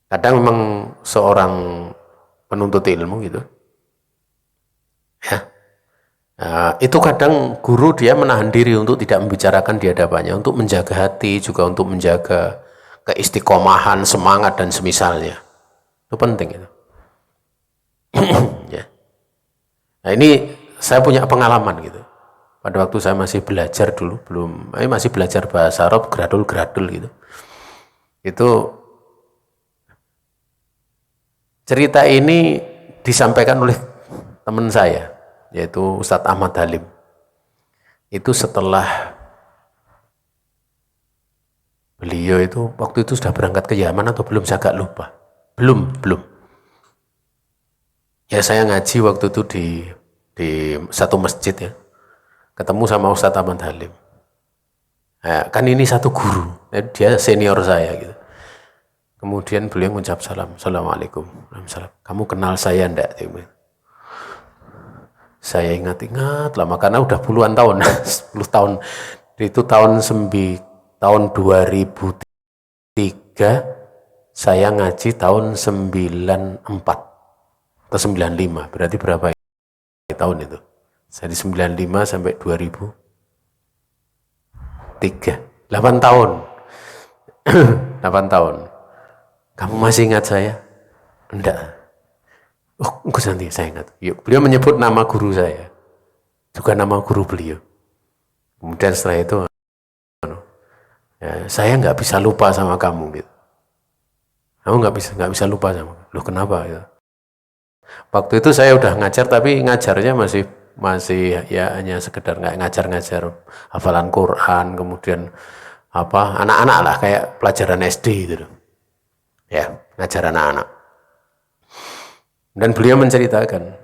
Kadang memang seorang penuntut ilmu gitu. Ya. Nah, itu kadang guru dia menahan diri untuk tidak membicarakan di hadapannya, untuk menjaga hati, juga untuk menjaga keistiqomahan, semangat dan semisalnya. Itu penting itu. Ya. Nah ini saya punya pengalaman gitu. Pada waktu saya masih belajar dulu, masih belajar bahasa Arab, gradul gitu. Itu cerita ini disampaikan oleh teman saya, yaitu Ustadz Ahmad Halim. Itu setelah beliau itu waktu itu sudah berangkat ke Yaman atau belum, saya agak lupa. Belum. Ya saya ngaji waktu itu di satu masjid ya. Ketemu sama Ustadz Ahmad Halim. Nah, kan ini satu guru, dia senior saya gitu. Kemudian beliau mengucap salam, Assalamualaikum. Waalaikumsalam. Kamu kenal saya enggak? Saya ingat-ingat lama karena udah puluhan tahun, 10 tahun. Itu tahun 2003, saya ngaji tahun 94 atau 95. Berarti berapa tahun itu? Jadi 95 sampai 2003. 8 tahun. 8 tahun. Kamu masih ingat saya? Enggak. Oh, nanti saya ingat. Yuk, beliau menyebut nama guru saya. Juga nama guru beliau. Kemudian setelah itu, ya, saya nggak bisa lupa sama kamu gitu. Kamu nggak bisa lupa sama. Loh kenapa? Gitu. Waktu itu saya udah ngajar, tapi ngajarnya masih ya hanya sekedar nggak ngajar hafalan Quran, kemudian apa anak-anak lah kayak pelajaran SD gitu. Ya, ngajar anak-anak. Dan beliau menceritakan,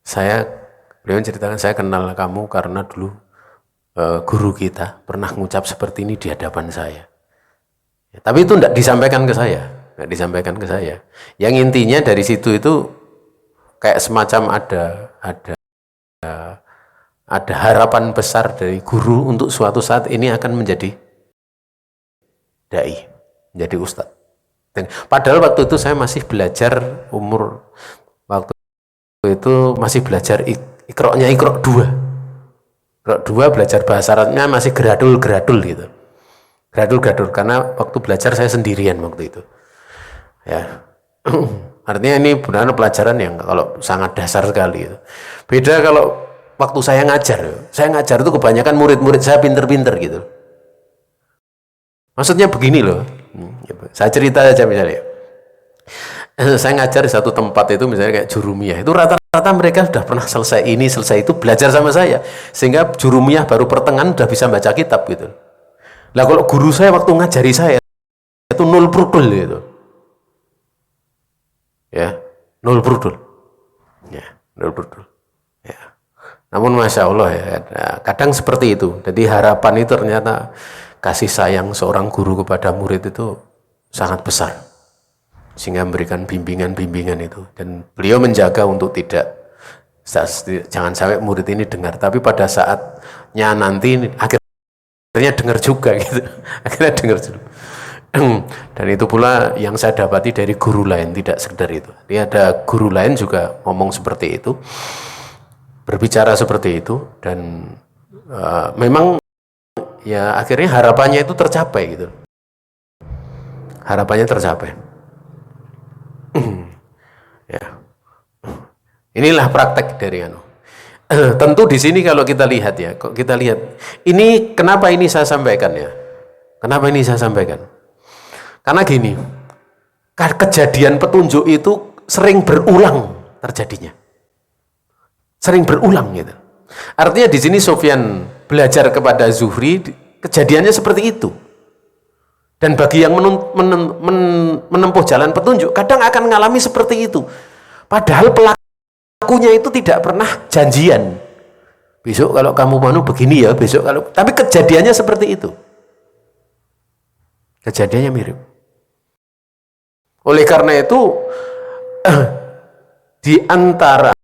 saya kenal kamu karena dulu guru kita pernah ngucap seperti ini di hadapan saya. Ya, tapi itu tidak disampaikan ke saya, Yang intinya dari situ itu kayak semacam ada harapan besar dari guru untuk suatu saat ini akan menjadi dai, menjadi ustadz. Padahal waktu itu saya masih belajar waktu itu masih belajar Iqra'-nya Iqra' 2. Iqra' 2 belajar bahasa Arabnya masih gradul gitu. Gradul karena waktu belajar saya sendirian waktu itu. Ya. Artinya ini benar pelajaran yang kalau sangat dasar sekali itu. Beda kalau waktu saya ngajar itu kebanyakan murid-murid saya pinter-pinter gitu. Maksudnya begini loh. Saya cerita aja misalnya. Saya ngajar di satu tempat itu misalnya kayak jurumiyah. Itu rata-rata mereka sudah pernah selesai itu belajar sama saya. Sehingga jurumiyah baru pertengahan sudah bisa baca kitab gitu. Lah kalau guru saya waktu ngajari saya itu 0 brudul gitu. Ya, 0 brudul. Ya, 0 brudul. Ya. Namun Masya Allah ya, kadang seperti itu. Jadi harapan itu ternyata kasih sayang seorang guru kepada murid itu sangat besar, sehingga memberikan bimbingan itu, dan beliau menjaga untuk jangan sampai murid ini dengar, tapi pada saatnya nanti akhirnya dengar juga gitu. Akhirnya dengar juga. Dan itu pula yang saya dapati dari guru lain, tidak sekedar itu. Dia ada guru lain juga ngomong seperti itu, berbicara seperti itu, dan memang ya akhirnya harapannya itu tercapai gitu. Harapannya tercapai. Ya. Inilah praktek dari tentu di sini kalau kita lihat ini kenapa ini saya sampaikan ya? Kenapa ini saya sampaikan? Karena gini, kejadian petunjuk itu sering berulang terjadinya. Sering berulang gitu. Artinya di sini Sufyan belajar kepada Zuhri, kejadiannya seperti itu. Dan bagi yang menempuh jalan petunjuk, kadang akan mengalami seperti itu. Padahal pelakunya itu tidak pernah janjian. Besok kalau kamu mau begini ya, tapi kejadiannya seperti itu. Kejadiannya mirip. Oleh karena itu, di antara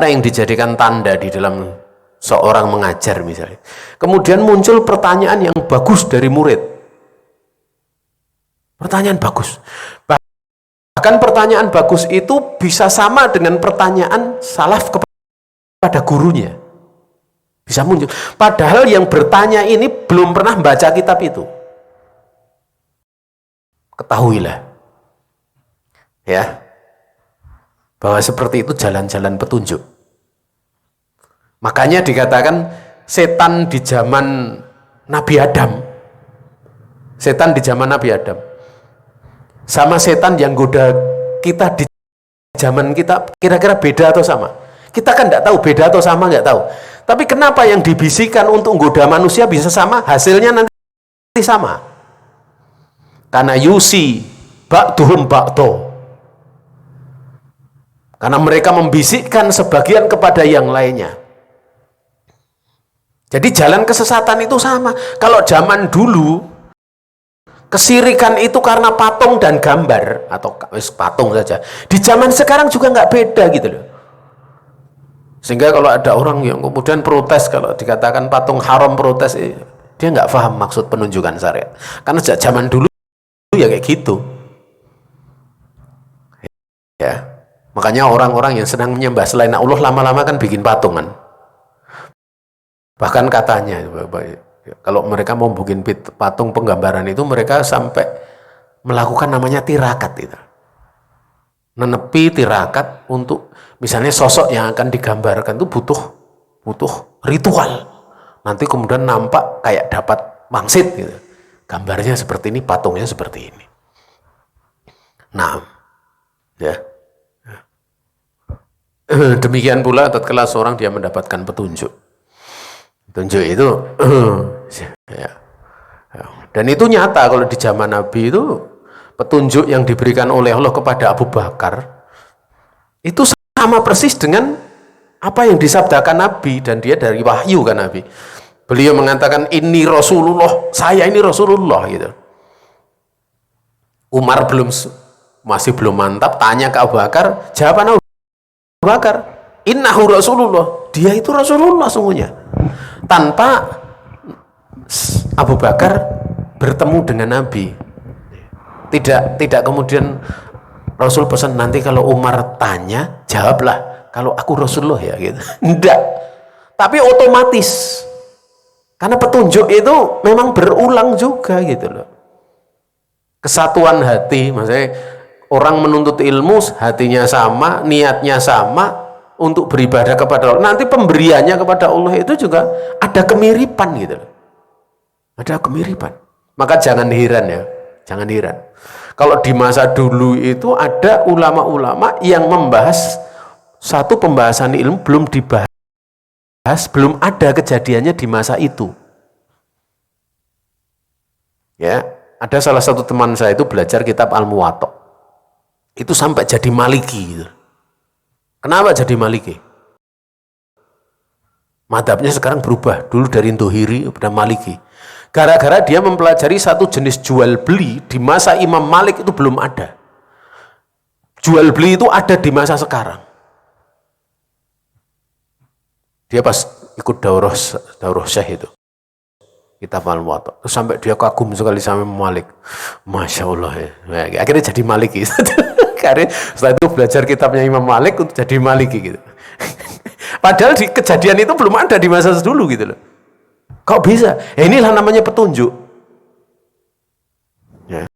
yang dijadikan tanda di dalam seorang mengajar misalnya, kemudian muncul pertanyaan yang bagus dari murid, pertanyaan bagus, bahkan pertanyaan bagus itu bisa sama dengan pertanyaan salaf kepada gurunya, bisa muncul, padahal yang bertanya ini belum pernah membaca kitab itu. Ketahuilah ya, bahwa seperti itu jalan-jalan petunjuk. Makanya dikatakan setan di zaman Nabi Adam sama setan yang goda kita di zaman kita kira-kira beda atau sama? Kita kan tidak tahu beda atau sama, nggak tahu. Tapi kenapa yang dibisikkan untuk goda manusia bisa sama, hasilnya nanti sama? Karena yusi ba'duhum ba'do. Karena mereka membisikkan sebagian kepada yang lainnya. Jadi jalan kesesatan itu sama. Kalau zaman dulu Kesirikan itu karena patung dan gambar, atau patung saja. Di zaman sekarang juga nggak beda gitu loh. Sehingga kalau ada orang yang kemudian protes, kalau dikatakan patung haram protes, dia nggak paham maksud penunjukan syariat. Karena sejak zaman dulu ya kayak gitu. Ya. Makanya orang-orang yang sedang menyembah selain Allah lama-lama kan bikin patungan. Bahkan katanya kalau mereka mau bikin patung penggambaran itu, mereka sampai melakukan namanya tirakat itu. Menepi tirakat untuk misalnya sosok yang akan digambarkan itu butuh ritual. Nanti kemudian nampak kayak dapat wangsit gitu. Gambarnya seperti ini, patungnya seperti ini. Nah, ya. Demikian pula tatkala seorang dia mendapatkan petunjuk. Petunjuk itu ya. Dan itu nyata kalau di zaman Nabi itu petunjuk yang diberikan oleh Allah kepada Abu Bakar itu sama persis dengan apa yang disabdakan Nabi, dan dia dari wahyu kan Nabi. Beliau mengatakan ini Rasulullah, saya ini Rasulullah gitu. Umar masih belum mantap, tanya ke Abu Bakar, jawaban Abu Bakar, innahu Rasulullah, dia itu Rasulullah sungguhnya. Tanpa Abu Bakar bertemu dengan Nabi, tidak kemudian Rasul pesan nanti kalau Umar tanya jawablah kalau aku Rasulullah ya gitu. Enggak, tapi otomatis karena petunjuk itu memang berulang juga gitu loh. Kesatuan hati, maksudnya orang menuntut ilmu hatinya sama, niatnya sama untuk beribadah kepada Allah. Nanti pemberiannya kepada Allah itu juga ada kemiripan gitu loh. Ada kemiripan. Maka jangan heran ya, jangan heran. Kalau di masa dulu itu ada ulama-ulama yang membahas satu pembahasan ilmu belum dibahas, belum ada kejadiannya di masa itu. Ya, ada salah satu teman saya itu belajar kitab Al-Muwatta. Itu sampai jadi Maliki gitu. Kenapa jadi Maliki? Madhabnya sekarang berubah. Dulu dari Ndohiri pada Maliki. Gara-gara dia mempelajari satu jenis jual beli di masa Imam Malik itu belum ada. Jual beli itu ada di masa sekarang. Dia pas ikut daurah Syekh itu, kitab Al-Muwatta, sampai dia kagum sekali sama Malik. Masya Allah ya. Akhirnya jadi Maliki. Karena setelah itu belajar kitabnya Imam Malik untuk jadi Maliki gitu. Padahal di kejadian itu belum ada di masa dulu gitu loh. Kok bisa? Inilah namanya petunjuk. Ya.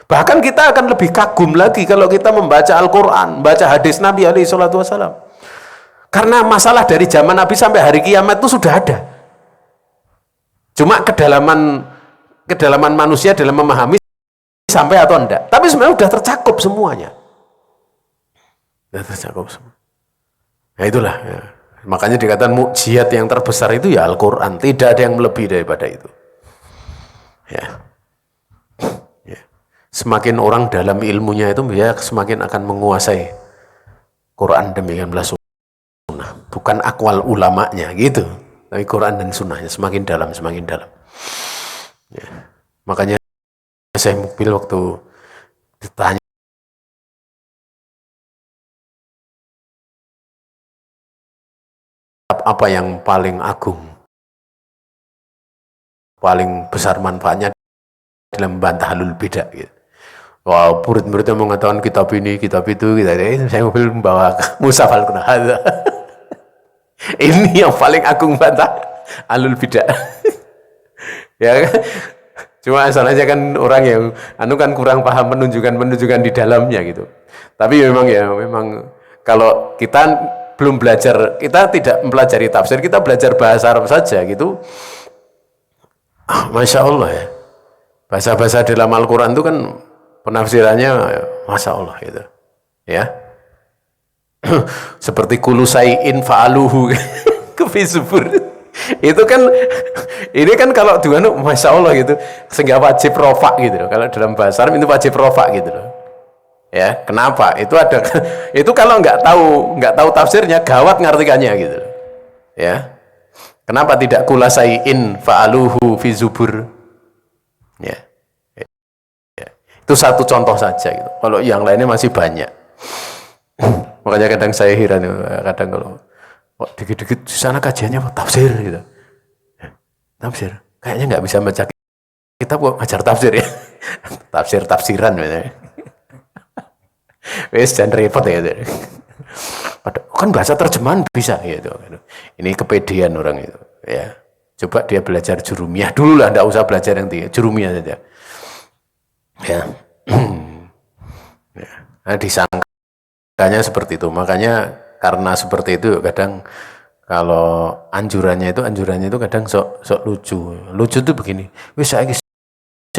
Bahkan kita akan lebih kagum lagi kalau kita membaca Al-Quran, baca hadis Nabi SAW. Karena masalah dari zaman Nabi sampai hari kiamat itu sudah ada. Cuma kedalaman manusia dalam memahami sampai atau enggak. Tapi sebenarnya sudah tercakup semuanya. Sudah tercakup semua. Nah itulah ya. Makanya dikatakan mukjizat yang terbesar itu ya Al-Quran. Tidak ada yang melebihi daripada itu. Ya. Ya. Semakin orang dalam ilmunya itu dia semakin akan menguasai Quran demikian pula sunnah. Bukan akwal ulamanya gitu. Tapi Quran dan sunnahnya semakin dalam. Ya. Makanya saya mobil waktu ditanya apa yang paling agung, paling besar manfaatnya dalam membantah ahlul bidah gitu. Wah, murid-muridnya mengatakan kitab ini, kitab itu, saya mobil membawa Mushaf Al-Quran. Ini yang paling agung bantah ahlul bidah. Ya kan? Cuma asal aja kan orang yang kan kurang paham penunjukan di dalamnya gitu. Tapi memang kalau kita belum belajar, kita tidak mempelajari tafsir, kita belajar bahasa Arab saja gitu. Masya Allah ya. Bahasa-bahasa dalam Al-Quran itu kan penafsirannya Masya Allah gitu. Ya. Seperti kulusai'in fa'aluhu kefisubur. Itu kan ini kan kalau Tuhan Masya Allah gitu, sehingga wajib rofa gitu loh. Kalau dalam bahasa Arab itu wajib rofa gitu loh. Ya, kenapa? Itu kalau nggak tahu tafsirnya gawat ngartikannya gitu loh. Ya. Kenapa tidak kulasai'in fa'aluhu fi zubur? Ya. Itu satu contoh saja gitu. Kalau yang lainnya masih banyak. Makanya kadang saya heran, kadang kalau dikit-dikit di sana kajiannya tafsir gitu. Tafsir, kayaknya nggak bisa baca kitab kok ngajar tafsir ya. Tafsiran gitu. Wes jangan repot ya. Kan bahasa terjemahan bisa gitu. Ini kepedean orang itu. Ya, coba dia belajar jurumiyah dulu lah, nggak usah belajar yang tinggi, jurumiyah saja. Ya, ya. Nah, disangkanya seperti itu. Makanya karena seperti itu kadang kalau anjurannya itu kadang sok lucu tuh begini. Wis saya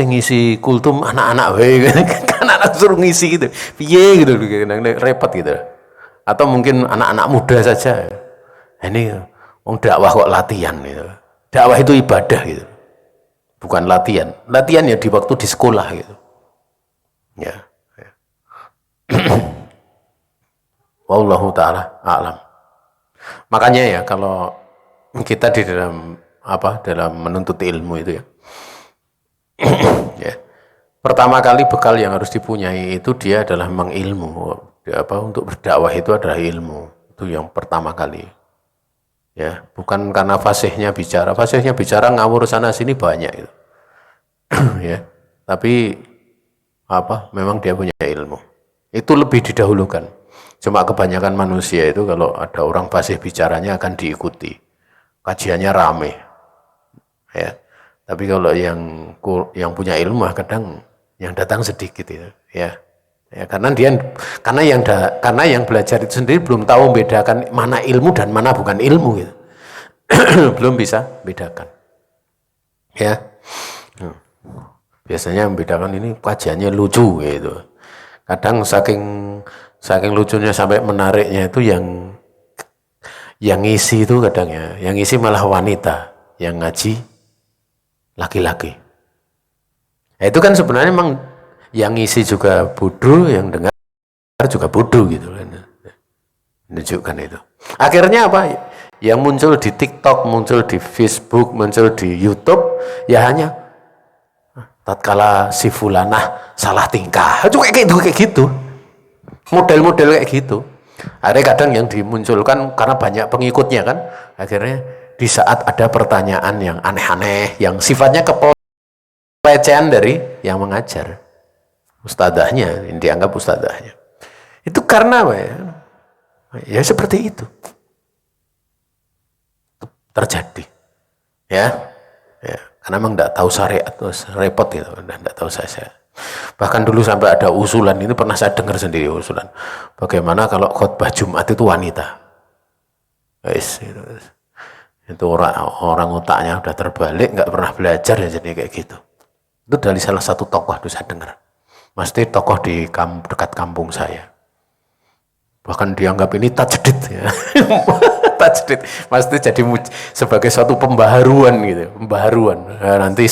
ngisi kultum anak-anak wae kan anak suruh ngisi gitu. Piye gitu kadang repot gitu. Atau mungkin anak-anak muda saja. Ini wong dakwah kok latihan gitu. Dakwah itu ibadah gitu. Bukan latihan. Latihan ya di waktu di sekolah gitu. Ya. Wallahu taala a'lam. Makanya ya kalau kita di dalam menuntut ilmu itu ya. Ya. Pertama kali bekal yang harus dipunyai itu dia adalah mengilmu. Untuk berdakwah itu adalah ilmu. Itu yang pertama kali. Ya, bukan karena fasihnya bicara ngawur sana sini banyak itu. Ya. Tapi memang dia punya ilmu. Itu lebih didahulukan. Cuma kebanyakan manusia itu kalau ada orang fasih bicaranya akan diikuti. Kajiannya rame. Ya. Tapi kalau yang punya ilmu kadang yang datang sedikit itu, ya. Ya, karena yang belajar itu sendiri belum tahu membedakan mana ilmu dan mana bukan ilmu gitu. Belum bisa bedakan. Ya. Biasanya membedakan ini kajiannya lucu gitu. Kadang saking lucunya sampai menariknya itu yang ngisi itu kadang ya, yang ngisi malah wanita, yang ngaji laki-laki. Nah, itu kan sebenarnya memang yang ngisi juga bodoh, yang dengar juga bodoh gitu kan. Menunjukkan itu. Akhirnya apa? Yang muncul di TikTok, muncul di Facebook, muncul di YouTube, ya hanya tatkala si fulanah salah tingkah. Itu kayak gitu. Model-model kayak gitu. Akhirnya kadang yang dimunculkan karena banyak pengikutnya kan, akhirnya di saat ada pertanyaan yang aneh-aneh, yang sifatnya pelecehan dari yang mengajar, ustadzahnya, yang dianggap ustadzahnya. Itu karena apa ya? Ya seperti itu terjadi, ya. Karena memang tidak tahu syariat, terus repot gitu, dan tidak tahu saya. Bahkan dulu sampai ada usulan, ini pernah saya dengar sendiri usulan, bagaimana kalau khotbah Jumat itu wanita. Itu orang otaknya udah terbalik, nggak pernah belajar ya jadi kayak gitu. Itu dari salah satu tokoh itu saya dengar. Mesti tokoh di dekat kampung saya. Bahkan dianggap ini tajdid ya. Tajdid pasti jadi sebagai suatu pembaharuan gitu, Nah, nanti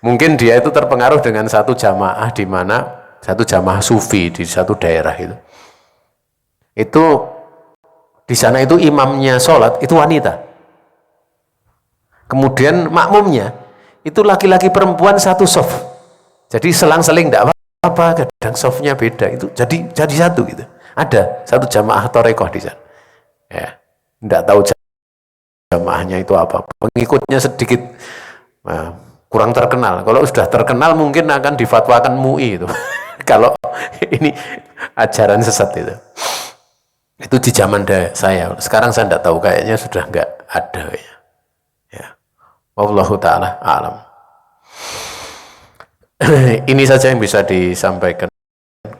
mungkin dia itu terpengaruh dengan satu jamaah di mana satu jamaah sufi di satu daerah itu. Itu di sana itu imamnya sholat itu wanita. Kemudian makmumnya itu laki-laki perempuan satu soft. Jadi selang-seling tidak apa-apa, kadang softnya beda itu jadi satu gitu. Ada satu jamaah torekoh di sana. Ya, tidak tahu jamaahnya itu apa. Pengikutnya sedikit kurang terkenal. Kalau sudah terkenal mungkin akan difatwakan MUI itu. Kalau ini ajaran sesat itu. Itu di zaman saya. Sekarang saya tidak tahu, kayaknya sudah nggak ada. Ya. Wallahu ta'ala a'lam. Ini saja yang bisa disampaikan.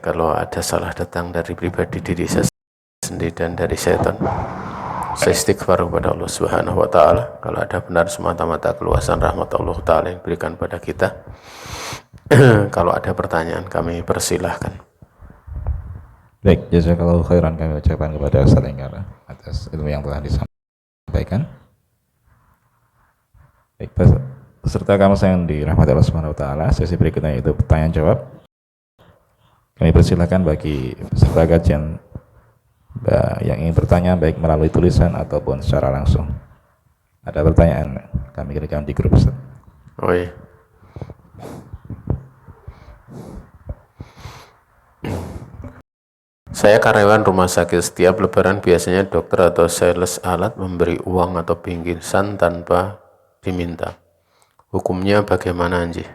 Kalau ada salah datang dari pribadi diri saya sendiri dan dari setan, saya istighfar kepada Allah Subhanahu wa taala. Kalau ada benar semata-mata keluasan rahmat Allah taala yang berikan pada kita. Kalau ada pertanyaan kami persilahkan. Baik, jazakallahu khairan, kami ucapkan kepada Ustaz Enggara atas ilmu yang telah disampaikan. Baik, peserta kami yang dirahmati Allah Subhanahu wa taala, sesi berikutnya itu pertanyaan jawab. Kami persilakan bagi peserta kajian yang ingin bertanya baik melalui tulisan ataupun secara langsung. Ada pertanyaan, kami kirimkan di grup Ustaz. Oh iya. Saya karyawan rumah sakit, setiap lebaran biasanya dokter atau sales alat memberi uang atau bingkisan tanpa diminta. Hukumnya bagaimana, Anji?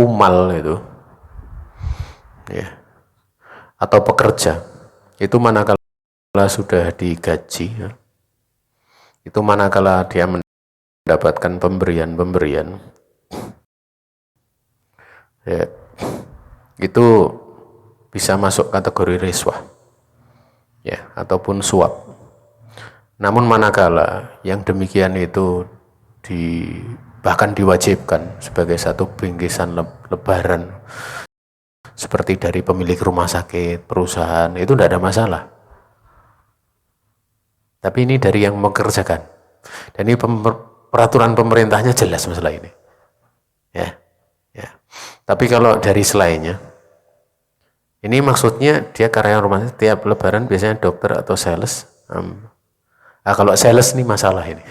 Umal itu, ya, atau pekerja, itu manakala sudah digaji, ya, itu manakala dia mendapatkan pemberian, ya, itu bisa masuk kategori riswah, ya, ataupun suap. Namun manakala yang demikian itu bahkan diwajibkan sebagai satu bingkisan lebaran seperti dari pemilik rumah sakit, perusahaan, itu tidak ada masalah. Tapi ini dari yang mengerjakan, dan ini peraturan pemerintahnya jelas masalah ini, ya. Tapi kalau dari selainnya, ini maksudnya dia karyawan rumah sakit, tiap lebaran biasanya dokter atau sales. Kalau sales ini masalah ini.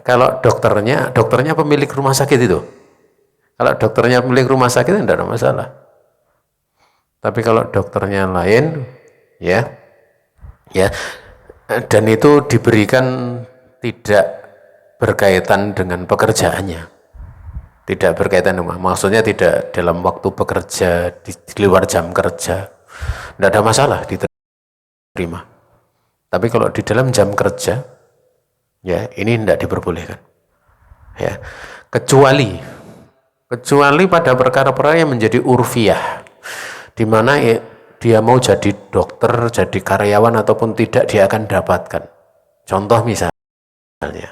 Kalau dokternya pemilik rumah sakit itu. Kalau dokternya pemilik rumah sakit tidak ada masalah. Tapi kalau dokternya lain, ya, dan itu diberikan tidak berkaitan dengan pekerjaannya, tidak berkaitan dengan, maksudnya tidak dalam waktu bekerja, di luar jam kerja, tidak ada masalah diterima. Tapi kalau di dalam jam kerja, ya, ini tidak diperbolehkan, ya, kecuali pada perkara-perkara yang menjadi urfiah, di mana dia mau jadi dokter, jadi karyawan ataupun tidak, dia akan dapatkan. Contoh misalnya,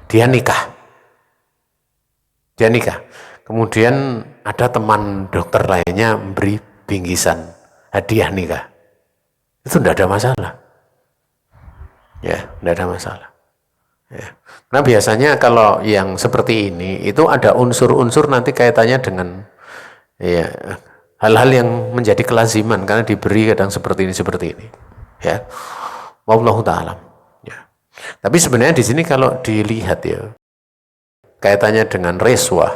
dia nikah, kemudian ada teman dokter lainnya memberi bingkisan hadiah nikah, itu tidak ada masalah, ya, tidak ada masalah. Ya. Nah biasanya kalau yang seperti ini itu ada unsur-unsur nanti kaitannya dengan, ya, hal-hal yang menjadi kelaziman karena diberi kadang seperti ini, ya. Wallahu ta'ala. Ya. Tapi sebenarnya di sini kalau dilihat, ya, kaitannya dengan riswah,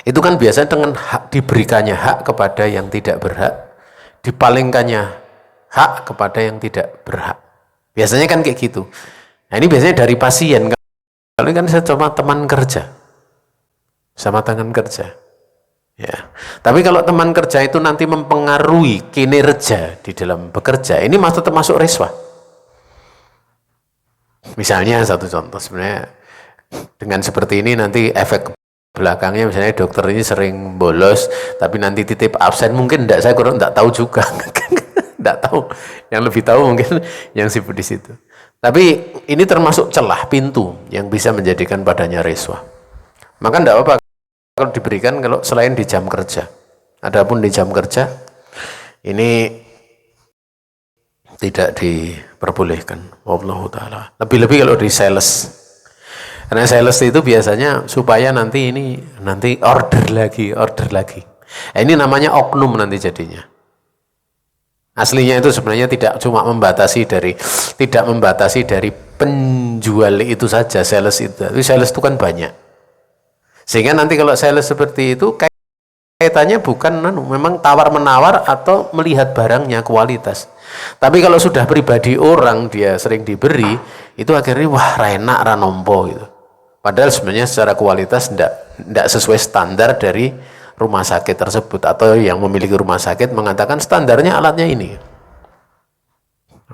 itu kan biasanya dengan hak, diberikannya hak kepada yang tidak berhak, dipalingkannya hak kepada yang tidak berhak. Biasanya kan kayak gitu. Nah ini biasanya dari pasien. Kalau kan saya cuma teman kerja, ya. Tapi kalau teman kerja itu nanti mempengaruhi kinerja di dalam bekerja, ini masih termasuk riswah. Misalnya satu contoh, sebenarnya dengan seperti ini nanti efek belakangnya, misalnya dokter ini sering bolos, tapi nanti titip absen, mungkin saya kurang tahu juga. Tidak tahu, yang lebih tahu mungkin yang sibuk di situ. Tapi ini termasuk celah pintu yang bisa menjadikan padanya riswah. Maka tidak apa-apa kalau diberikan kalau selain di jam kerja. Adapun di jam kerja ini tidak diperbolehkan. Wallahu ta'ala. Lebih-lebih kalau di sales. Karena sales itu biasanya supaya nanti order lagi. Ini namanya oknum nanti jadinya. Aslinya itu sebenarnya tidak membatasi dari penjual itu saja, sales itu. Tapi sales itu kan banyak. Sehingga nanti kalau sales seperti itu kaitannya bukan memang tawar-menawar atau melihat barangnya kualitas. Tapi kalau sudah pribadi orang, dia sering diberi, itu akhirnya wah enak ranompo gitu. Padahal sebenarnya secara kualitas tidak sesuai standar dari rumah sakit tersebut, atau yang memiliki rumah sakit mengatakan standarnya alatnya ini.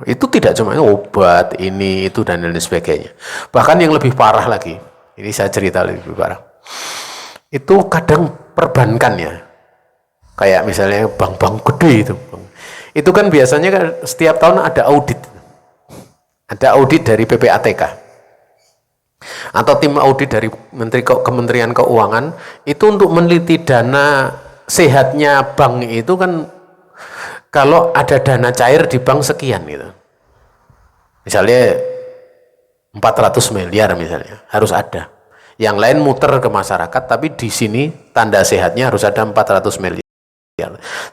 Itu tidak cuma obat ini itu dan lain sebagainya. Bahkan yang lebih parah lagi, ini saya cerita lebih parah. Itu kadang perbankan, ya, kayak misalnya bank-bank gede itu kan biasanya kan setiap tahun ada audit dari PPATK atau tim audit dari Kementerian Keuangan itu untuk meneliti dana sehatnya bank itu kan, kalau ada dana cair di bank sekian gitu, misalnya 400 miliar misalnya, harus ada. Yang lain muter ke masyarakat, tapi di sini tanda sehatnya harus ada 400 miliar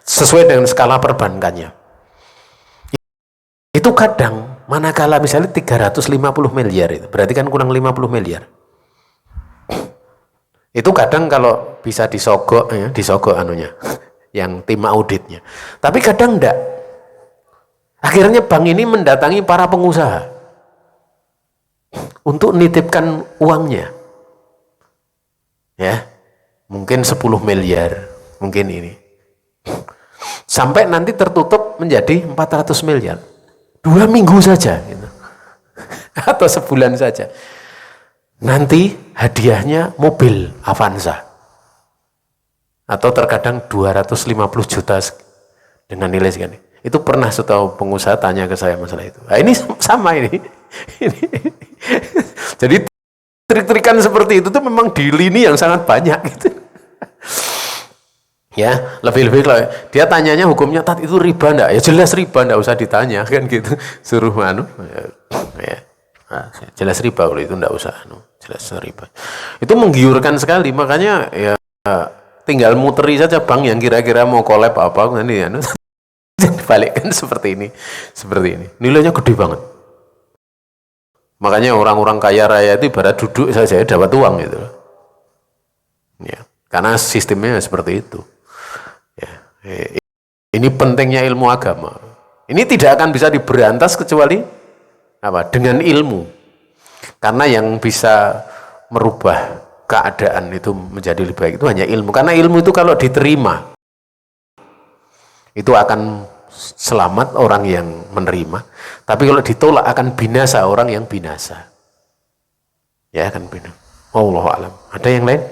sesuai dengan skala perbankannya. Itu kadang Manakala misalnya 350 miliar itu, berarti kan kurang 50 miliar. Itu kadang kalau bisa disogok ya, disogok anunya, yang tim auditnya. Tapi kadang enggak. Akhirnya bank ini mendatangi para pengusaha untuk nitipkan uangnya. Ya, mungkin 10 miliar, mungkin ini. Sampai nanti tertutup menjadi 400 miliar. 2 minggu saja gitu. Atau sebulan saja. Nanti hadiahnya mobil Avanza. Atau terkadang 250 juta dengan nilai segini. Itu pernah setahu pengusaha tanya ke saya masalah itu. Nah, ini sama ini. Jadi trik-trikan seperti itu tuh memang di lini yang sangat banyak gitu. Ya, lebih-lebih kalau dia tanyanya hukumnya tat itu riba enggak? Ya jelas riba, enggak usah ditanya kan gitu. Suruh anu ya. Nah, jelas riba kalau itu enggak usah anu, jelas riba. Itu menggiurkan sekali, makanya ya tinggal muteri saja bank yang kira-kira mau collab apa nanti anu dibalikkan seperti ini. Seperti ini. Nilainya gede banget. Makanya orang-orang kaya raya itu ibarat duduk saja dapat uang gitu. Ya, karena sistemnya seperti itu. Ya, ini pentingnya ilmu agama. Ini tidak akan bisa diberantas kecuali apa? Dengan ilmu. Karena yang bisa merubah keadaan itu menjadi lebih baik itu hanya ilmu. Karena ilmu itu kalau diterima itu akan selamat orang yang menerima. Tapi kalau ditolak akan binasa orang yang binasa. Ya akan binasa. Wallahu a'lam. Ada yang lain?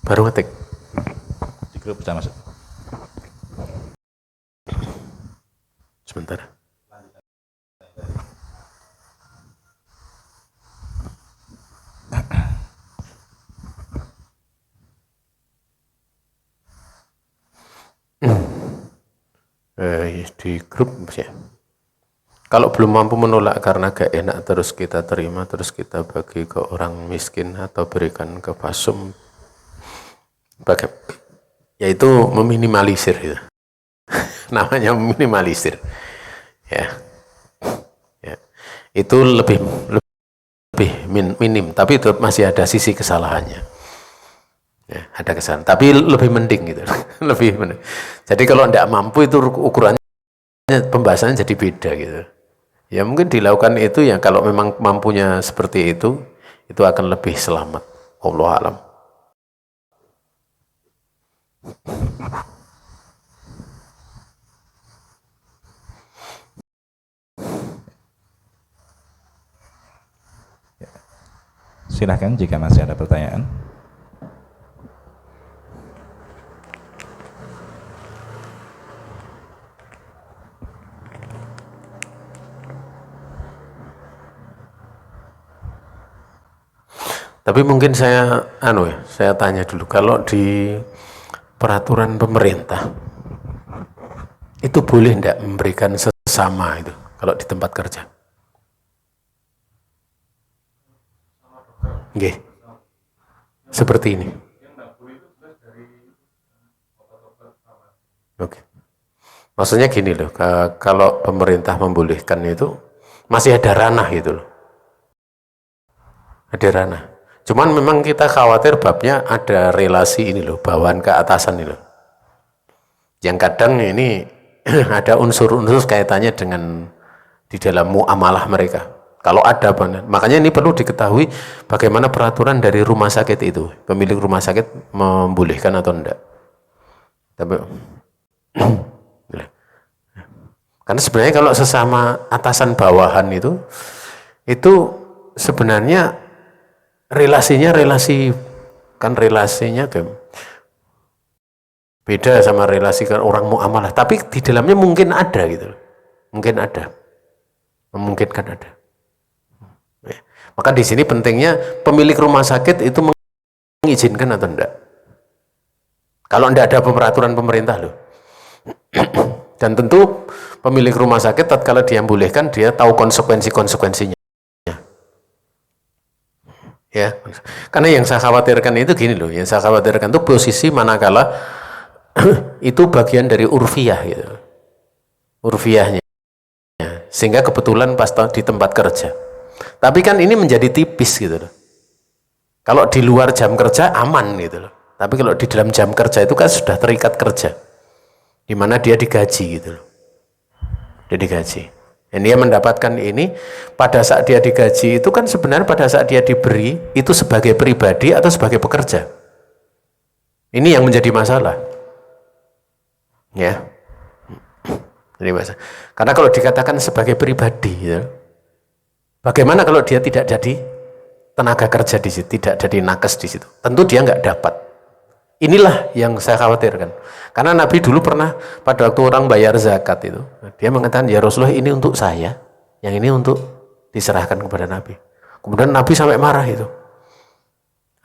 Baru ngetik Di grup bisa masuk. sebentar. Di grup ya. Kalau belum mampu menolak karena gak enak terus kita terima, terus kita bagi ke orang miskin atau berikan ke fasum, yaitu meminimalisir gitu. Namanya meminimalisir ya. Ya itu lebih minim, tapi itu masih ada sisi kesalahannya ya, ada kesalahan, tapi lebih mending gitu. Lebih mending. Jadi kalau tidak mampu itu ukurannya pembahasannya jadi beda gitu ya. Mungkin dilakukan itu ya kalau memang mampunya seperti itu akan lebih selamat. Wallahu a'lam. Silahkan jika masih ada pertanyaan. Tapi mungkin saya tanya dulu, kalau di peraturan pemerintah itu boleh enggak memberikan sesama itu kalau di tempat kerja? Nggih. Seperti ini. Oke. Maksudnya gini loh, kalau pemerintah membolehkan itu masih ada ranah gitu loh. Ada ranah. Cuman memang kita khawatir babnya ada relasi ini loh, bawaan ke atasan ini loh. Yang kadang ini ada unsur-unsur kaitannya dengan di dalam muamalah mereka. Kalau ada, makanya ini perlu diketahui bagaimana peraturan dari rumah sakit itu, pemilik rumah sakit membolehkan atau enggak. Tapi, karena sebenarnya kalau sesama atasan bawahan itu sebenarnya relasinya beda sama relasi ke orang muamalah. Tapi di dalamnya mungkin ada gitu, mungkin ada, memungkinkan ada. Ya. Maka di sini pentingnya pemilik rumah sakit itu mengizinkan atau enggak. Kalau tidak ada peraturan pemerintah loh. Dan tentu pemilik rumah sakit tatkala dia bolehkan, dia tahu konsekuensinya. Ya, karena yang saya khawatirkan itu gini loh, yang saya khawatirkan itu posisi manakala itu bagian dari urfiyah gitu, urfiyahnya, sehingga kebetulan pas di tempat kerja. Tapi kan ini menjadi tipis gitu loh. Kalau di luar jam kerja aman gitu loh. Tapi kalau di dalam jam kerja itu kan sudah terikat kerja, di mana dia digaji gitu loh, dia digaji. Dan dia mendapatkan ini pada saat dia digaji itu kan sebenarnya pada saat dia diberi itu sebagai pribadi atau sebagai pekerja. Ini yang menjadi masalah. Ya. Ini masalah. Karena kalau dikatakan sebagai pribadi, ya, bagaimana kalau dia tidak jadi tenaga kerja di situ, tidak jadi nakes di situ? Tentu dia nggak dapat. Inilah yang saya khawatirkan. Karena Nabi dulu pernah pada waktu orang bayar zakat itu, dia mengatakan, ya Rasulullah ini untuk saya, yang ini untuk diserahkan kepada Nabi. Kemudian Nabi sampai marah itu.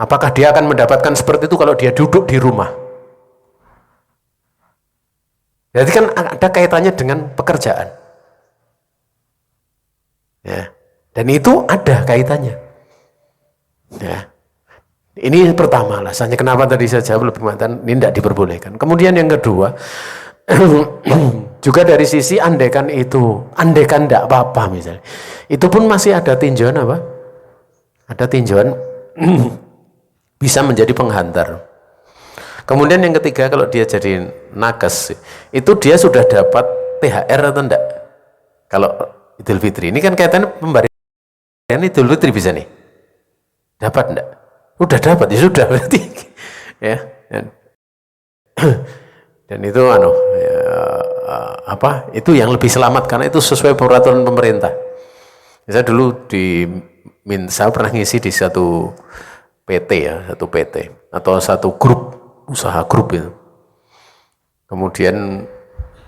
Apakah dia akan mendapatkan seperti itu kalau dia duduk di rumah? Jadi kan ada kaitannya dengan pekerjaan. Ya. Dan itu ada kaitannya. Ya. Ini pertama alasannya kenapa tadi saya jawab lebih mengatakan ini tidak diperbolehkan. Kemudian yang kedua, juga dari sisi andaikan tidak apa-apa misalnya, itu pun masih ada tinjauan apa? Ada tinjauan bisa menjadi penghantar. Kemudian yang ketiga, kalau dia jadi nakes, itu dia sudah dapat THR atau enggak? Kalau Idul Fitri, ini kan kaitannya pemberian Idul Fitri bisa nih, dapat enggak? Udah dapat, ya sudah berarti. Ya, dan itu itu yang lebih selamat karena itu sesuai peraturan pemerintah. Saya dulu saya pernah ngisi di satu PT atau satu grup, usaha grup itu. Kemudian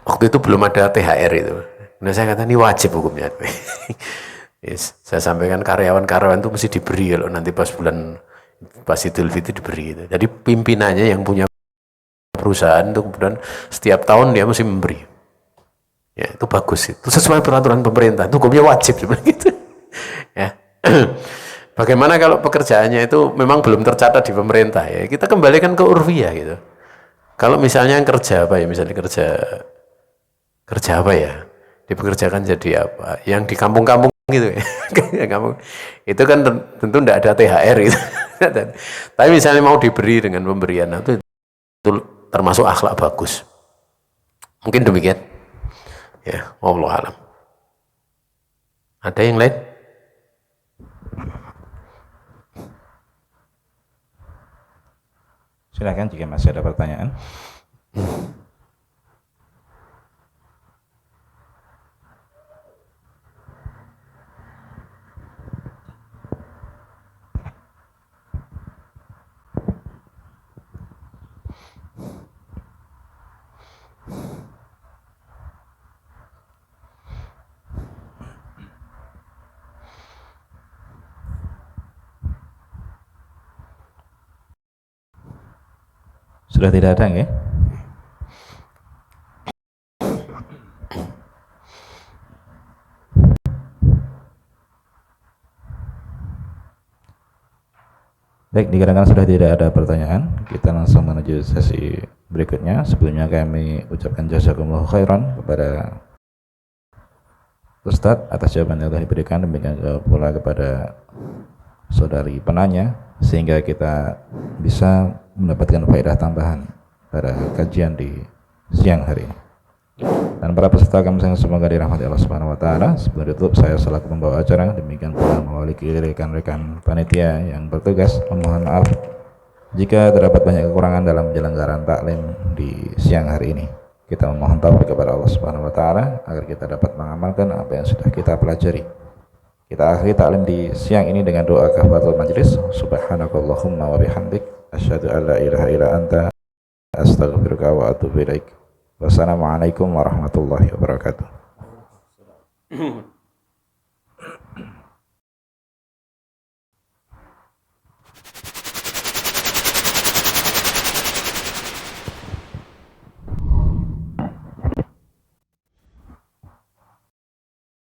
waktu itu belum ada THR itu. Nah saya kata ini wajib hukumnya. Yes, saya sampaikan karyawan-karyawan itu mesti diberi kalau nanti pas Idul Fitri diberi gitu. Jadi pimpinannya yang punya perusahaan itu kemudian setiap tahun dia mesti memberi. Ya, itu bagus, itu sesuai peraturan pemerintah, itu hukumnya wajib gitu. Ya. Bagaimana kalau pekerjaannya itu memang belum tercatat di pemerintah, ya kita kembalikan ke urfiyah gitu. Kalau misalnya kerja apa ya, misalnya kerja apa ya, dipekerjakan jadi apa, yang di kampung-kampung gitu ya. Itu kan tentu tidak ada THR gitu. Tapi misalnya mau diberi dengan pemberian itu termasuk akhlak bagus. Mungkin demikian. Ya, wallahu alam. Ada yang lain? Silakan jika masih ada pertanyaan. Sudah tidak ada ya? Baik, dikarenakan sudah tidak ada pertanyaan, kita langsung menuju sesi berikutnya. Sebelumnya kami ucapkan jazakumullah khairan kepada Ustadz atas jawaban yang telah diberikan, demikian pula kepada saudari penanya, sehingga kita bisa mendapatkan faedah tambahan pada kajian di siang hari ini. Dan para peserta kami semoga dirahmati Allah Subhanahu wa taala. Sebelum ditutup, saya selaku pembawa acara, demikian pula mewakili rekan-rekan panitia yang bertugas, memohon maaf jika terdapat banyak kekurangan dalam penyelenggaraan taklim di siang hari ini. Kita memohon taufik kepada Allah Subhanahu wa taala agar kita dapat mengamalkan apa yang sudah kita pelajari. Kita akhiri taklim di siang ini dengan doa kafatul majlis. Subhanakallahumma wa bihamdik asyhadu an la ilaha illa anta astaghfiruka wa atubu ilaik. Wassalamualaikum warahmatullahi wabarakatuh.